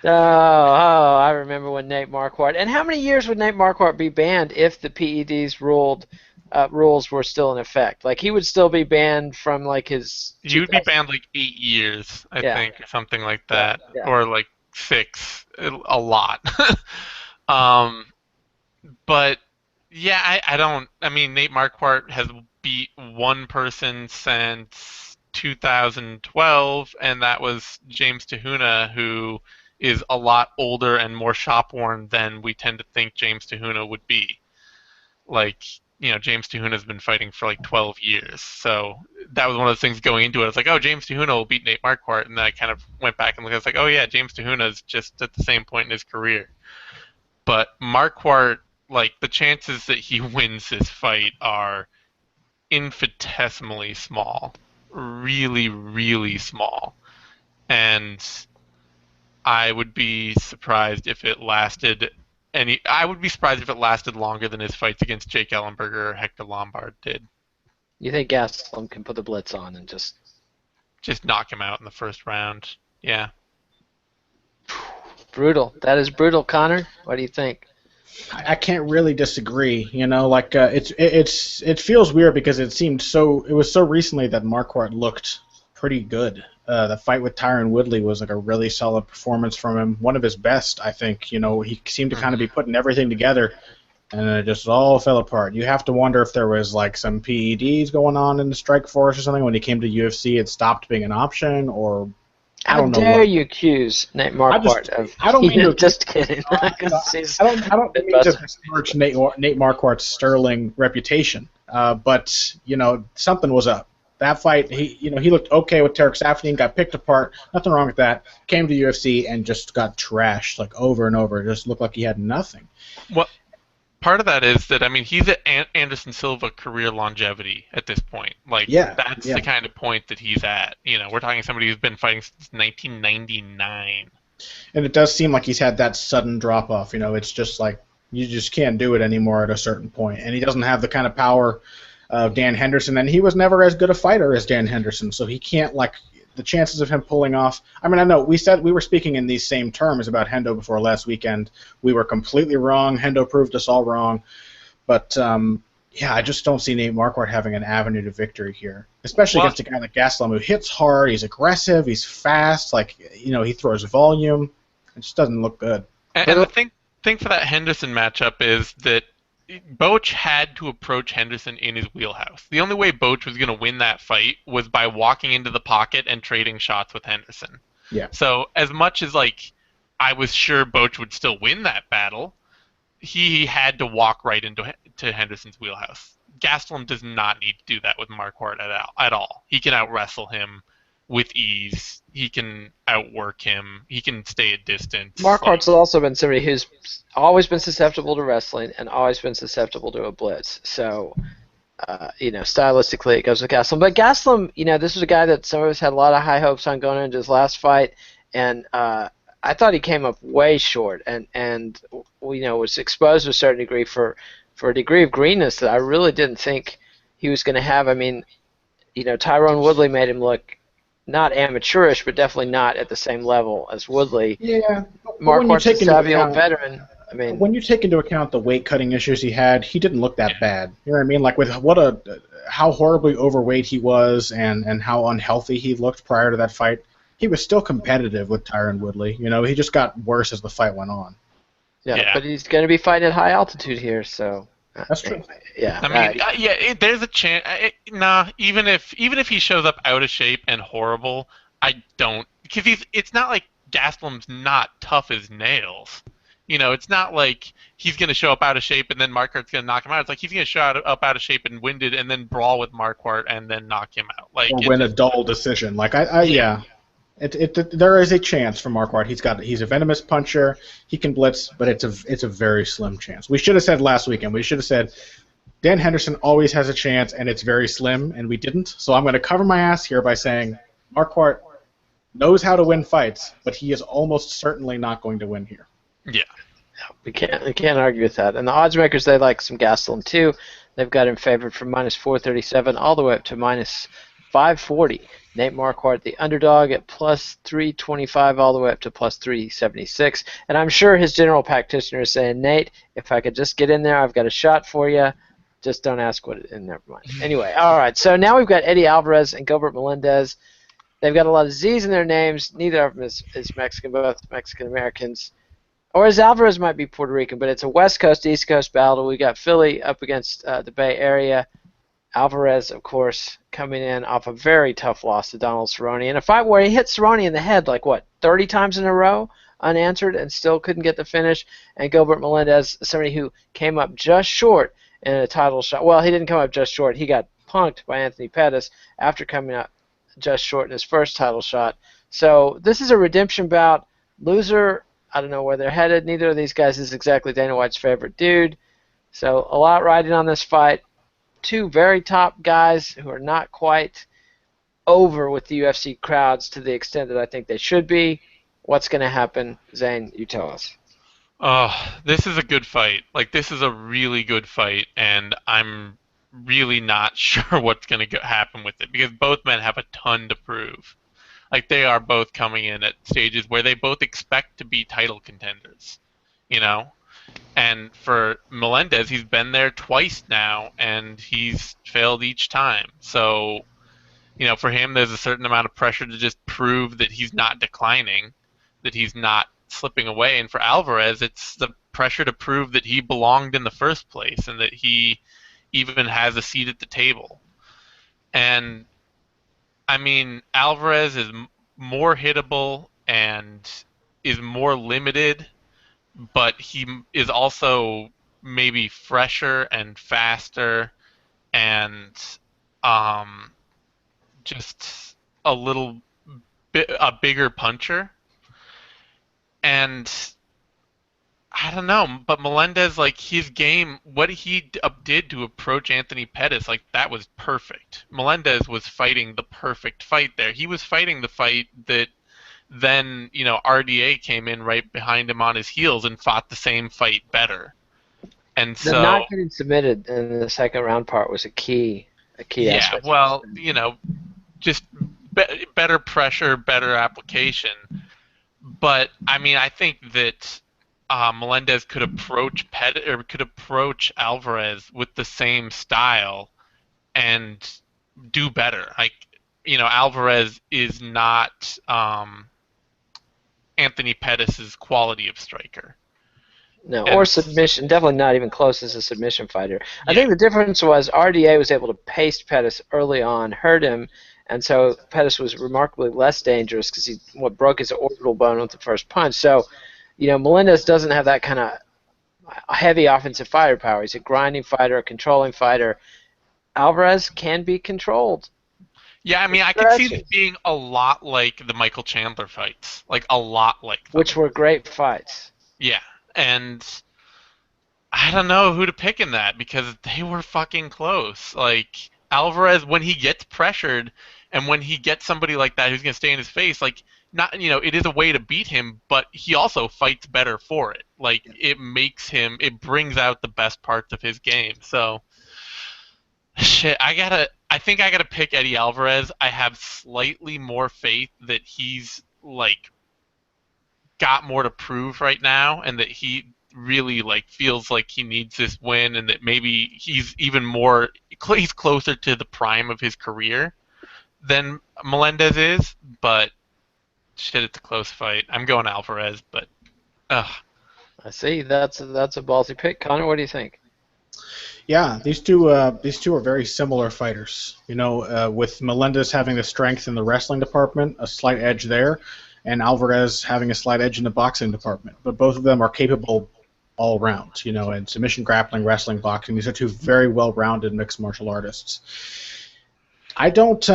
I remember when Nate Marquardt. And how many years would Nate Marquardt be banned if the PEDs rules were still in effect? Like, he would still be banned from like his. He would be banned like 8 years, I think, or something like that, or like 6, a lot. But yeah, I don't. I mean, Nate Marquardt has beat one person since 2012, and that was James Tahuna, who is a lot older and more shop-worn than we tend to think James Tahuna would be. Like, James Tahuna's been fighting for like 12 years, so that was one of those things going into it. I was like, oh, James Tahuna will beat Nate Marquardt, and then I kind of went back and looked. I was like, oh yeah, James Tahuna's just at the same point in his career. But Marquardt, like, the chances that he wins this fight are infinitesimally small, really, really small, and I would be surprised if it lasted longer than his fights against Jake Ellenberger or Hector Lombard did. You think Gastelum can put the blitz on and just knock him out in the first round? Yeah. Brutal. That is brutal, Connor. What do you think? I can't really disagree. It feels weird because it was so recently that Marquardt looked pretty good. The fight with Tyron Woodley was like a really solid performance from him, one of his best, I think. He seemed to kind of be putting everything together, and it just all fell apart. You have to wonder if there was like some PEDs going on in the strike force or something when he came to UFC. It stopped being an option, or I don't know. How dare you accuse Nate Marquardt of? I don't mean to. Just kidding. I don't mean to besmirch Nate Marquardt's sterling reputation, but something was up. That fight, he looked okay with Tarek Saffiedine, got picked apart, nothing wrong with that. Came to UFC and just got trashed like over and over. It just looked like he had nothing. Well, part of that is that he's at Anderson Silva career longevity at this point. That's the kind of point that he's at. We're talking somebody who's been fighting since 1999. And it does seem like he's had that sudden drop off. It's just like you just can't do it anymore at a certain point, and he doesn't have the kind of power of Dan Henderson, and he was never as good a fighter as Dan Henderson, so he can't, the chances of him pulling off. I know we were speaking in these same terms about Hendo before last weekend. We were completely wrong. Hendo proved us all wrong, but I just don't see Nate Marquardt having an avenue to victory here, especially against a guy like Gastelum who hits hard, he's aggressive, he's fast, he throws volume. It just doesn't look good. And the thing for that Henderson matchup is that Boach had to approach Henderson in his wheelhouse. The only way Boach was going to win that fight was by walking into the pocket and trading shots with Henderson. Yeah. So as much as I was sure Boach would still win that battle, he had to walk right into Henderson's wheelhouse. Gastelum does not need to do that with Marquardt at all. He can out-wrestle him with ease. He can outwork him. He can stay at distance. Marquardt's also been somebody who's always been susceptible to wrestling and always been susceptible to a blitz. So, stylistically it goes with Gastelum. But Gastelum, this was a guy that some of us had a lot of high hopes on going into his last fight, and I thought he came up way short and was exposed to a certain degree for a degree of greenness that I really didn't think he was going to have. Tyrone Woodley made him look not amateurish, but definitely not at the same level as Woodley. Yeah. Marquardt's a savvy old veteran. When you take into account the weight cutting issues he had, he didn't look that bad. You know what I mean? With how horribly overweight he was and how unhealthy he looked prior to that fight, he was still competitive with Tyron Woodley. He just got worse as the fight went on. Yeah. But he's going to be fighting at high altitude here, so. That's true. Yeah. There's a chance. Even if he shows up out of shape and horrible, I don't, because it's not like Gastelum's not tough as nails. It's not like he's going to show up out of shape and then Marquardt's going to knock him out. It's like he's going to show up out of shape and winded and then brawl with Marquardt and then knock him out. Or win a dull decision. There is a chance for Marquardt. He's a venomous puncher. He can blitz, but it's a very slim chance. We should have said last weekend. We should have said Dan Henderson always has a chance, and it's very slim, and we didn't. So I'm going to cover my ass here by saying Marquardt knows how to win fights, but he is almost certainly not going to win here. Yeah. We can't argue with that. And the odds makers, they like some Gastelum too. They've got him favored from -437 all the way up to -540. Nate Marquardt, the underdog, at +325 all the way up to +376. And I'm sure his general practitioner is saying, Nate, if I could just get in there, I've got a shot for you. Just don't ask what it is. Never mind. Anyway, all right. So now we've got Eddie Alvarez and Gilbert Melendez. They've got a lot of Z's in their names. Neither of them is Mexican, both Mexican-Americans. Or as Alvarez might be Puerto Rican, but it's a West Coast, East Coast battle. We got Philly up against the Bay Area. Alvarez, of course, coming in off a very tough loss to Donald Cerrone in a fight where he hit Cerrone in the head 30 times in a row unanswered and still couldn't get the finish. And Gilbert Melendez, somebody who came up just short in a title shot. Well, he didn't come up just short. He got punked by Anthony Pettis after coming up just short in his first title shot. So this is a redemption bout. Loser, I don't know where they're headed. Neither of these guys is exactly Dana White's favorite dude. So a lot riding on this fight. Two very top guys who are not quite over with the UFC crowds to the extent that I think they should be. What's going to happen? Zane, you tell us. This is a good fight. This is a really good fight, and I'm really not sure what's going to happen with it because both men have a ton to prove. They are both coming in at stages where they both expect to be title contenders, you know? And for Melendez, he's been there twice now, and he's failed each time. So, for him, there's a certain amount of pressure to just prove that he's not declining, that he's not slipping away. And for Alvarez, it's the pressure to prove that he belonged in the first place and that he even has a seat at the table. And, Alvarez is more hittable and is more limited, but he is also maybe fresher and faster and just a bigger puncher. And I don't know, but Melendez, his game, what he did to approach Anthony Pettis, that was perfect. Melendez was fighting the perfect fight there. He was fighting the fight that then, RDA came in right behind him on his heels and fought the same fight better. And so not getting submitted in the second round part was a key aspect. Yeah, well, just better pressure, better application. But I think that Melendez could approach Alvarez with the same style and do better. Alvarez is not Anthony Pettis' quality of striker. No, or submission. Definitely not even close as a submission fighter. I think the difference was RDA was able to paste Pettis early on, hurt him, and so Pettis was remarkably less dangerous because he broke his orbital bone with the first punch. So, Melendez doesn't have that kind of heavy offensive firepower. He's a grinding fighter, a controlling fighter. Alvarez can be controlled. Yeah, I could see this being a lot like the Michael Chandler fights. A lot like them. Which were great fights. Yeah, and I don't know who to pick in that because they were fucking close. Alvarez, when he gets pressured and when he gets somebody like that who's going to stay in his face, it is a way to beat him, but he also fights better for it. It brings out the best parts of his game. So, shit, I think I gotta pick Eddie Alvarez. I have slightly more faith that he's got more to prove right now, and that he really feels like he needs this win, and that maybe he's he's closer to the prime of his career than Melendez is. But shit, it's a close fight. I'm going Alvarez, but I see. That's a ballsy pick. Connor, what do you think? Yeah, these two are very similar fighters. With Melendez having the strength in the wrestling department, a slight edge there, and Alvarez having a slight edge in the boxing department. But both of them are capable all around, in submission, grappling, wrestling, boxing. These are two very well-rounded mixed martial artists. I don't,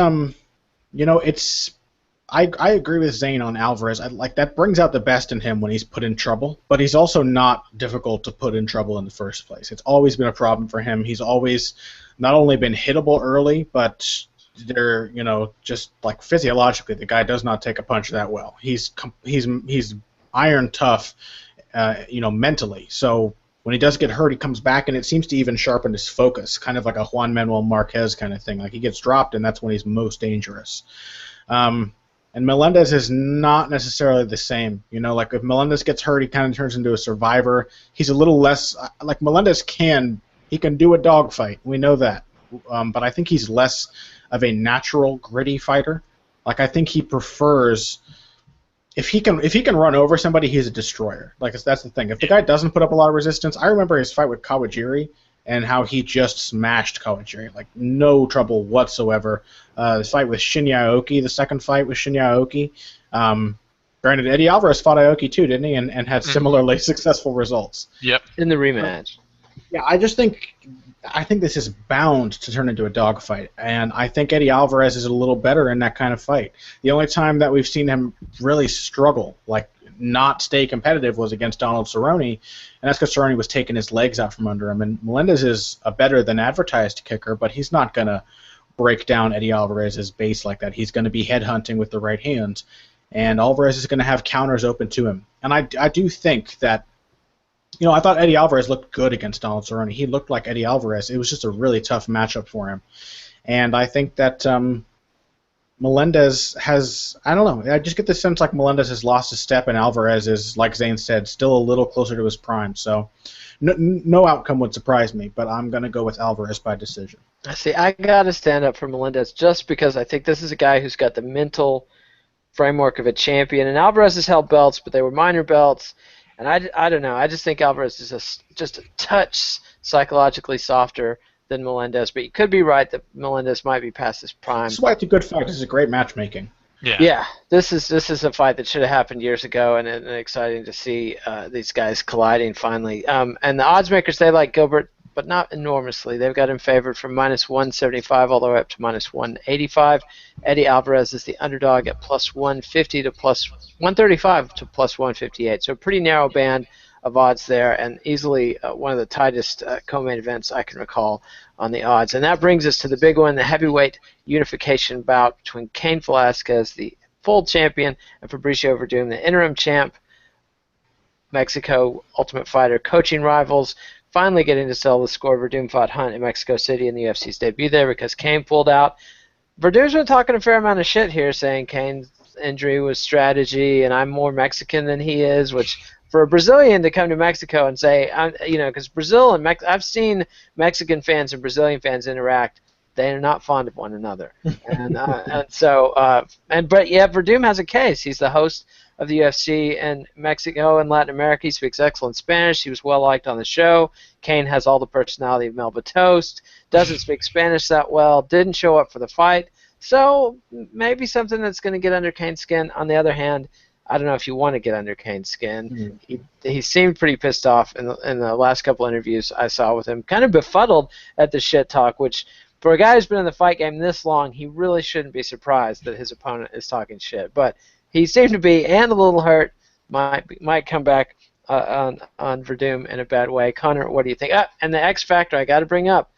I agree with Zane on Alvarez. That brings out the best in him when he's put in trouble, but he's also not difficult to put in trouble in the first place. It's always been a problem for him. He's always not only been hittable early, but they're, just physiologically, the guy does not take a punch that well. He's iron tough, mentally. So when he does get hurt, he comes back, and it seems to even sharpen his focus, kind of like a Juan Manuel Marquez kind of thing. He gets dropped, and that's when he's most dangerous. And Melendez is not necessarily the same. If Melendez gets hurt, he kind of turns into a survivor. He's a little less Melendez can do a dogfight. We know that. But I think he's less of a natural, gritty fighter. I think he prefers if he can run over somebody, he's a destroyer. That's the thing. If the guy doesn't put up a lot of resistance, I remember his fight with Kawajiri. and how he just smashed Kawajiri, like no trouble whatsoever. The fight with Shinya Aoki, the second fight with Shinya Aoki. Granted, Eddie Alvarez fought Aoki too, didn't he? And had similarly successful results. Yep. In the rematch. Yeah, I think this is bound to turn into a dogfight, and I think Eddie Alvarez is a little better in that kind of fight. The only time that we've seen him really struggle, like not stay competitive, was against Donald Cerrone, and that's because Cerrone was taking his legs out from under him. And Melendez is a better than advertised kicker, but he's not going to break down Eddie Alvarez's base like that. He's going to be headhunting with the right hand, and Alvarez is going to have counters open to him. And I do think that, I thought Eddie Alvarez looked good against Donald Cerrone. He looked like Eddie Alvarez. It was just a really tough matchup for him. And I think that Melendez has, I don't know, I just get the sense like Melendez has lost a step, and Alvarez is, like Zane said, still a little closer to his prime. So no outcome would surprise me, but I'm going to go with Alvarez by decision. See, I got to stand up for Melendez just because I think this is a guy who's got the mental framework of a champion. And Alvarez has held belts, but they were minor belts. And I don't know. I just think Alvarez is just a touch psychologically softer than Melendez. But you could be right that Melendez might be past his prime. That's why it's a good fight. This is a great matchmaking. Yeah. This is a fight that should have happened years ago, and exciting to see these guys colliding finally. And the odds makers, they like Gilbert, but not enormously. They've got him favored from -175 all the way up to -185. Eddie Alvarez is the underdog at +150 to +135 to +158. So a pretty narrow band of odds there, and easily one of the tightest co-main events I can recall on the odds. And that brings us to the big one, the heavyweight unification bout between Cain Velasquez, the full champion, and Fabricio Verdum, the interim champ. Mexico Ultimate Fighter coaching rivals. Finally getting to sell the score. Verdum fought Hunt in Mexico City in the UFC's debut there because Cain pulled out. Verdum's been talking a fair amount of shit here, saying Cain's injury was strategy and I'm more Mexican than he is, which for a Brazilian to come to Mexico and say, because Brazil and I've seen Mexican fans and Brazilian fans interact. They are not fond of one another, but Verdum has a case. He's the host of the UFC in Mexico and Latin America. He speaks excellent Spanish. He was well liked on the show. Cain has all the personality of Melba Toast. Doesn't speak Spanish that well. Didn't show up for the fight. So maybe something that's going to get under Cain's skin. On the other hand, I don't know if you want to get under Cain's skin. He seemed pretty pissed off in the last couple interviews I saw with him. Kind of befuddled at the shit talk, which for a guy who's been in the fight game this long, he really shouldn't be surprised that his opponent is talking shit. But he seemed to be, and a little hurt, might come back on Verdum in a bad way. Connor, what do you think? And the X factor I got to bring up,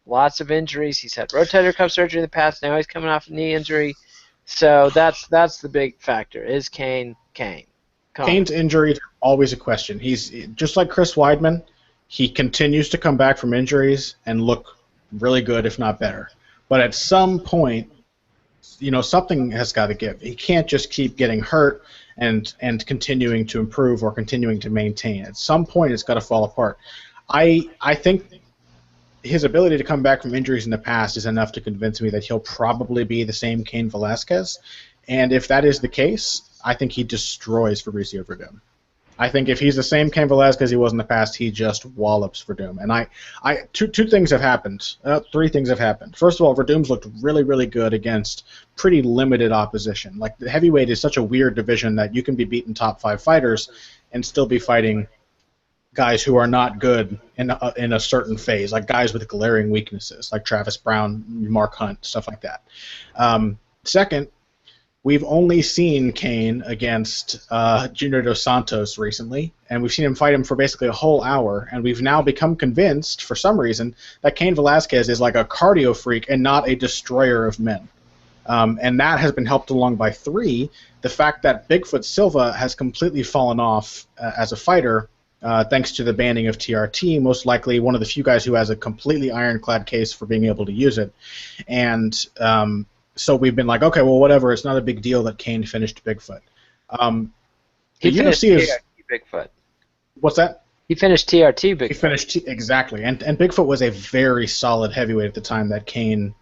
lots of injuries. He's had rotator cuff surgery in the past. Now he's coming off a knee injury. So that's the big factor. Is Cain Cain? Cain's injuries are always a question. He's just like Chris Weidman. He continues to come back from injuries and look really good, if not better. But at some point, something has got to give. He can't just keep getting hurt and continuing to improve or continuing to maintain. At some point, it's got to fall apart. I think his ability to come back from injuries in the past is enough to convince me that he'll probably be the same Cain Velasquez. And if that is the case, I think he destroys Fabricio Verdum. I think if he's the same Cain Velasquez he was in the past, he just wallops Verdum. And two things have happened. Three things have happened. First of all, Verdum's looked really, really good against pretty limited opposition. Like, the heavyweight is such a weird division that you can be beating top 5 fighters and still be fighting guys who are not good in a certain phase, like guys with glaring weaknesses, like Travis Brown, Mark Hunt, stuff like that. Second, we've only seen Cain against Junior Dos Santos recently, and we've seen him fight him for basically a whole hour, and we've now become convinced, for some reason, that Cain Velasquez is like a cardio freak and not a destroyer of men. And that has been helped along by 3, the fact that Bigfoot Silva has completely fallen off as a fighter, thanks to the banning of TRT, most likely one of the few guys who has a completely ironclad case for being able to use it. And so we've been like, okay, well, whatever, it's not a big deal that Cain finished Bigfoot. He finished TRT Bigfoot. What's that? He finished TRT Bigfoot. He finished exactly. And Bigfoot was a very solid heavyweight at the time that Cain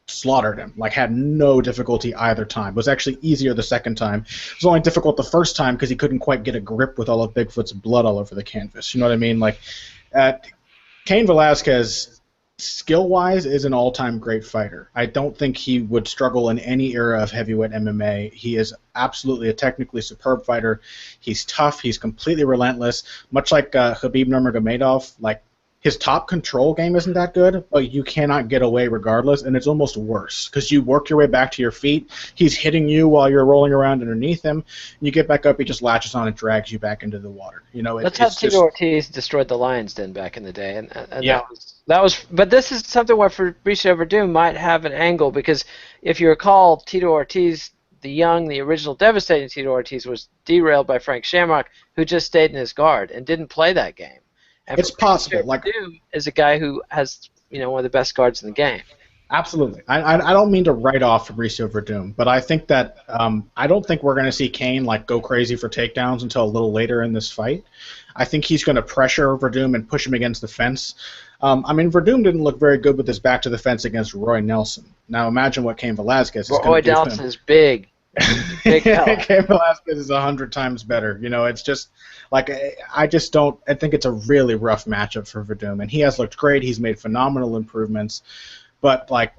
slaughtered him. Like, had no difficulty either time. It was actually easier the second time. It was only difficult the first time because he couldn't quite get a grip with all of Bigfoot's blood all over the canvas. You know what I mean? Like, Cain Velasquez, skill-wise, is an all-time great fighter. I don't think he would struggle in any era of heavyweight MMA. He is absolutely a technically superb fighter. He's tough. He's completely relentless. Much like Khabib Nurmagomedov, like his top control game isn't that good, but you cannot get away regardless, and it's almost worse because you work your way back to your feet. He's hitting you while you're rolling around underneath him. And you get back up, he just latches on and drags you back into the water. You know, That's how Tito Ortiz destroyed the Lions Den back in the day, and Yeah. that was. But this is something where Fabricio Verdum might have an angle because if you recall, Tito Ortiz, the original devastating Tito Ortiz, was derailed by Frank Shamrock, who just stayed in his guard and didn't play that game. And It's possible. Like, Verdum is a guy who has one of the best guards in the game. absolutely. I don't mean to write off Fabricio Verdum, but I think that I don't think we're going to see Cain like go crazy for takedowns until a little later in this fight. I think he's going to pressure Verdum and push him against the fence. I mean, Verdum didn't look very good with his back to the fence against Roy Nelson. Now imagine what Cain Velasquez is going to do. Roy Nelson is big. Big fella. Cain Velasquez is 100 times better. You know, it's just like I just don't. I think it's a really rough matchup for Verdum, and he has looked great. He's made phenomenal improvements, but like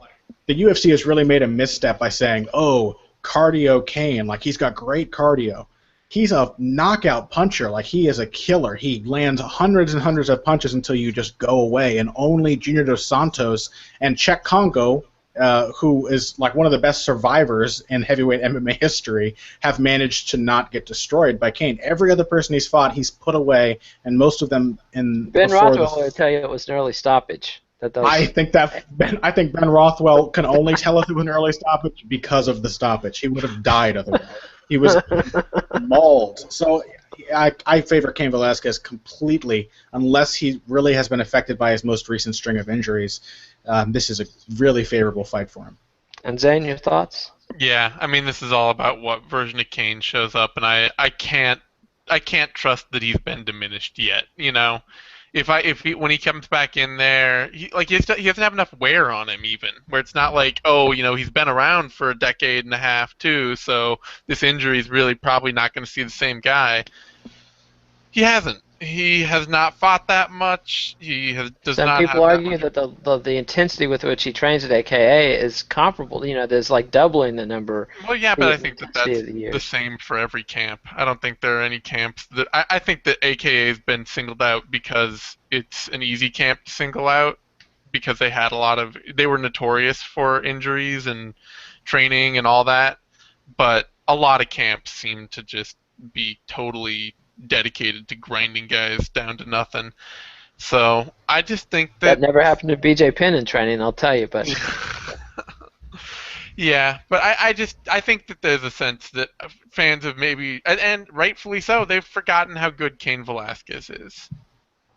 the UFC has really made a misstep by saying, "Oh, cardio Cain, like he's got great cardio." He's a knockout puncher. Like he is a killer. He lands hundreds and hundreds of punches until you just go away. And only Junior Dos Santos and Czech Congo, who is like one of the best survivors in heavyweight MMA history, have managed to not get destroyed by Cain. Every other person he's fought, he's put away, and most of them in Ben Rothwell will tell you it was an early stoppage. I think Ben Rothwell can only tell us it was an early stoppage because of the stoppage. He would have died otherwise. He was mauled. So I favor Cain Velasquez completely, unless he really has been affected by his most recent string of injuries. This is a really favorable fight for him. And Zane, your thoughts? Yeah, I mean, this is all about what version of Cain shows up, and I can't trust that he's been diminished yet. You know, when he comes back in there, he doesn't have enough wear on him even, where it's not like, oh, he's been around for a decade and a half too, so this injury is really probably not going to see the same guy. He hasn't. He has not fought that much. Some people argue that the intensity with which he trains at AKA is comparable. There's like doubling the number. Well, yeah, but I think that's the same for every camp. I don't think there are any camps that I think that AKA has been singled out because it's an easy camp to single out because they were notorious for injuries and training and all that, but a lot of camps seem to just be totally dedicated to grinding guys down to nothing. So I just think that never happened to BJ Penn in training, I'll tell you. But yeah, but I think that there's a sense that fans have maybe, and rightfully so, they've forgotten how good Cain Velasquez is,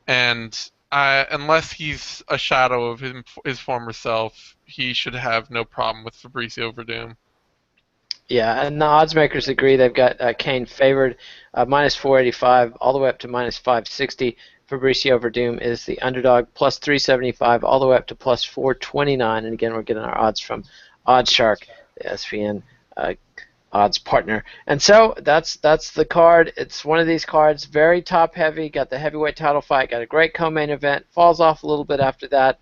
and unless he's a shadow of his former self, he should have no problem with Fabricio Verdum. Yeah, and the odds makers agree. They've got Cain favored minus 485 all the way up to minus 560. Fabricio Verdum is the underdog, plus 375 all the way up to plus 429. And again, we're getting our odds from OddsShark, the ESPN odds partner. And so that's the card. It's one of these cards, very top heavy. Got the heavyweight title fight. Got a great co-main event. Falls off a little bit after that.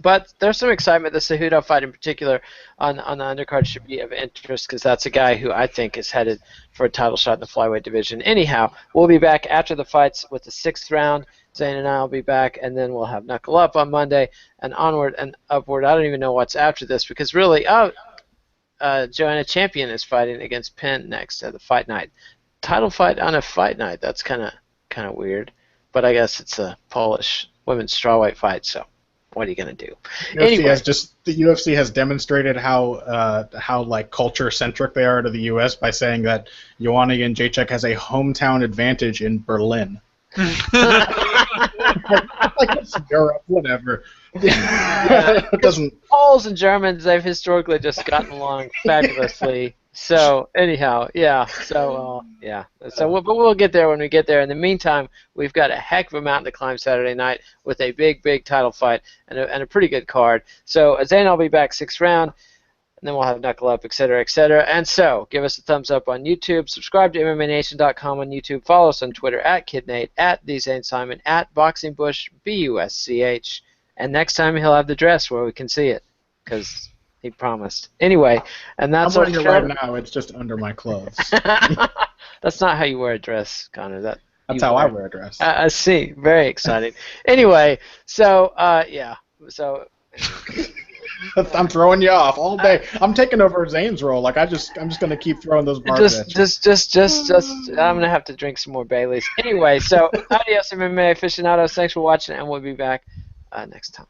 But there's some excitement. The Cejudo fight in particular on the undercard should be of interest because that's a guy who I think is headed for a title shot in the flyweight division. Anyhow, we'll be back after the fights with the 6th round. Zane and I will be back, and then we'll have Knuckle Up on Monday and onward and upward. I don't even know what's after this because really, Joanna Champion is fighting against Penn next at the fight night. Title fight on a fight night. That's kind of weird, but I guess it's a Polish women's strawweight fight, so. What are you gonna do? The UFC has demonstrated how like culture centric they are to the U.S. by saying that Joanna Jędrzejczyk has a hometown advantage in Berlin. Like it's Europe, whatever. It doesn't. Poles and Germans, they've historically just gotten along fabulously. So anyhow, yeah. So yeah. So we'll get there when we get there. In the meantime, we've got a heck of a mountain to climb Saturday night with a big title fight and a pretty good card. So Zane, I'll be back 6th round. and then we'll have Knuckle Up, etc., etc. And so, give us a thumbs up on YouTube, subscribe to MMANation.com on YouTube, follow us on Twitter at KidNate, at TheZaneSimon, at BoxingBush, BUSCH, and next time he'll have the dress where we can see it, because he promised. Anyway, and that's I'm our wearing it right now. It's just under my clothes. That's not how you wear a dress, Connor. That's how I wear a dress. I see. Very exciting. Anyway, so yeah. So I'm throwing you off all day. I'm taking over Zane's role. Like I'm just gonna keep throwing those barbs at you. just. I'm gonna have to drink some more Baileys. Anyway, so adios, MMA aficionados. Thanks for watching, and we'll be back next time.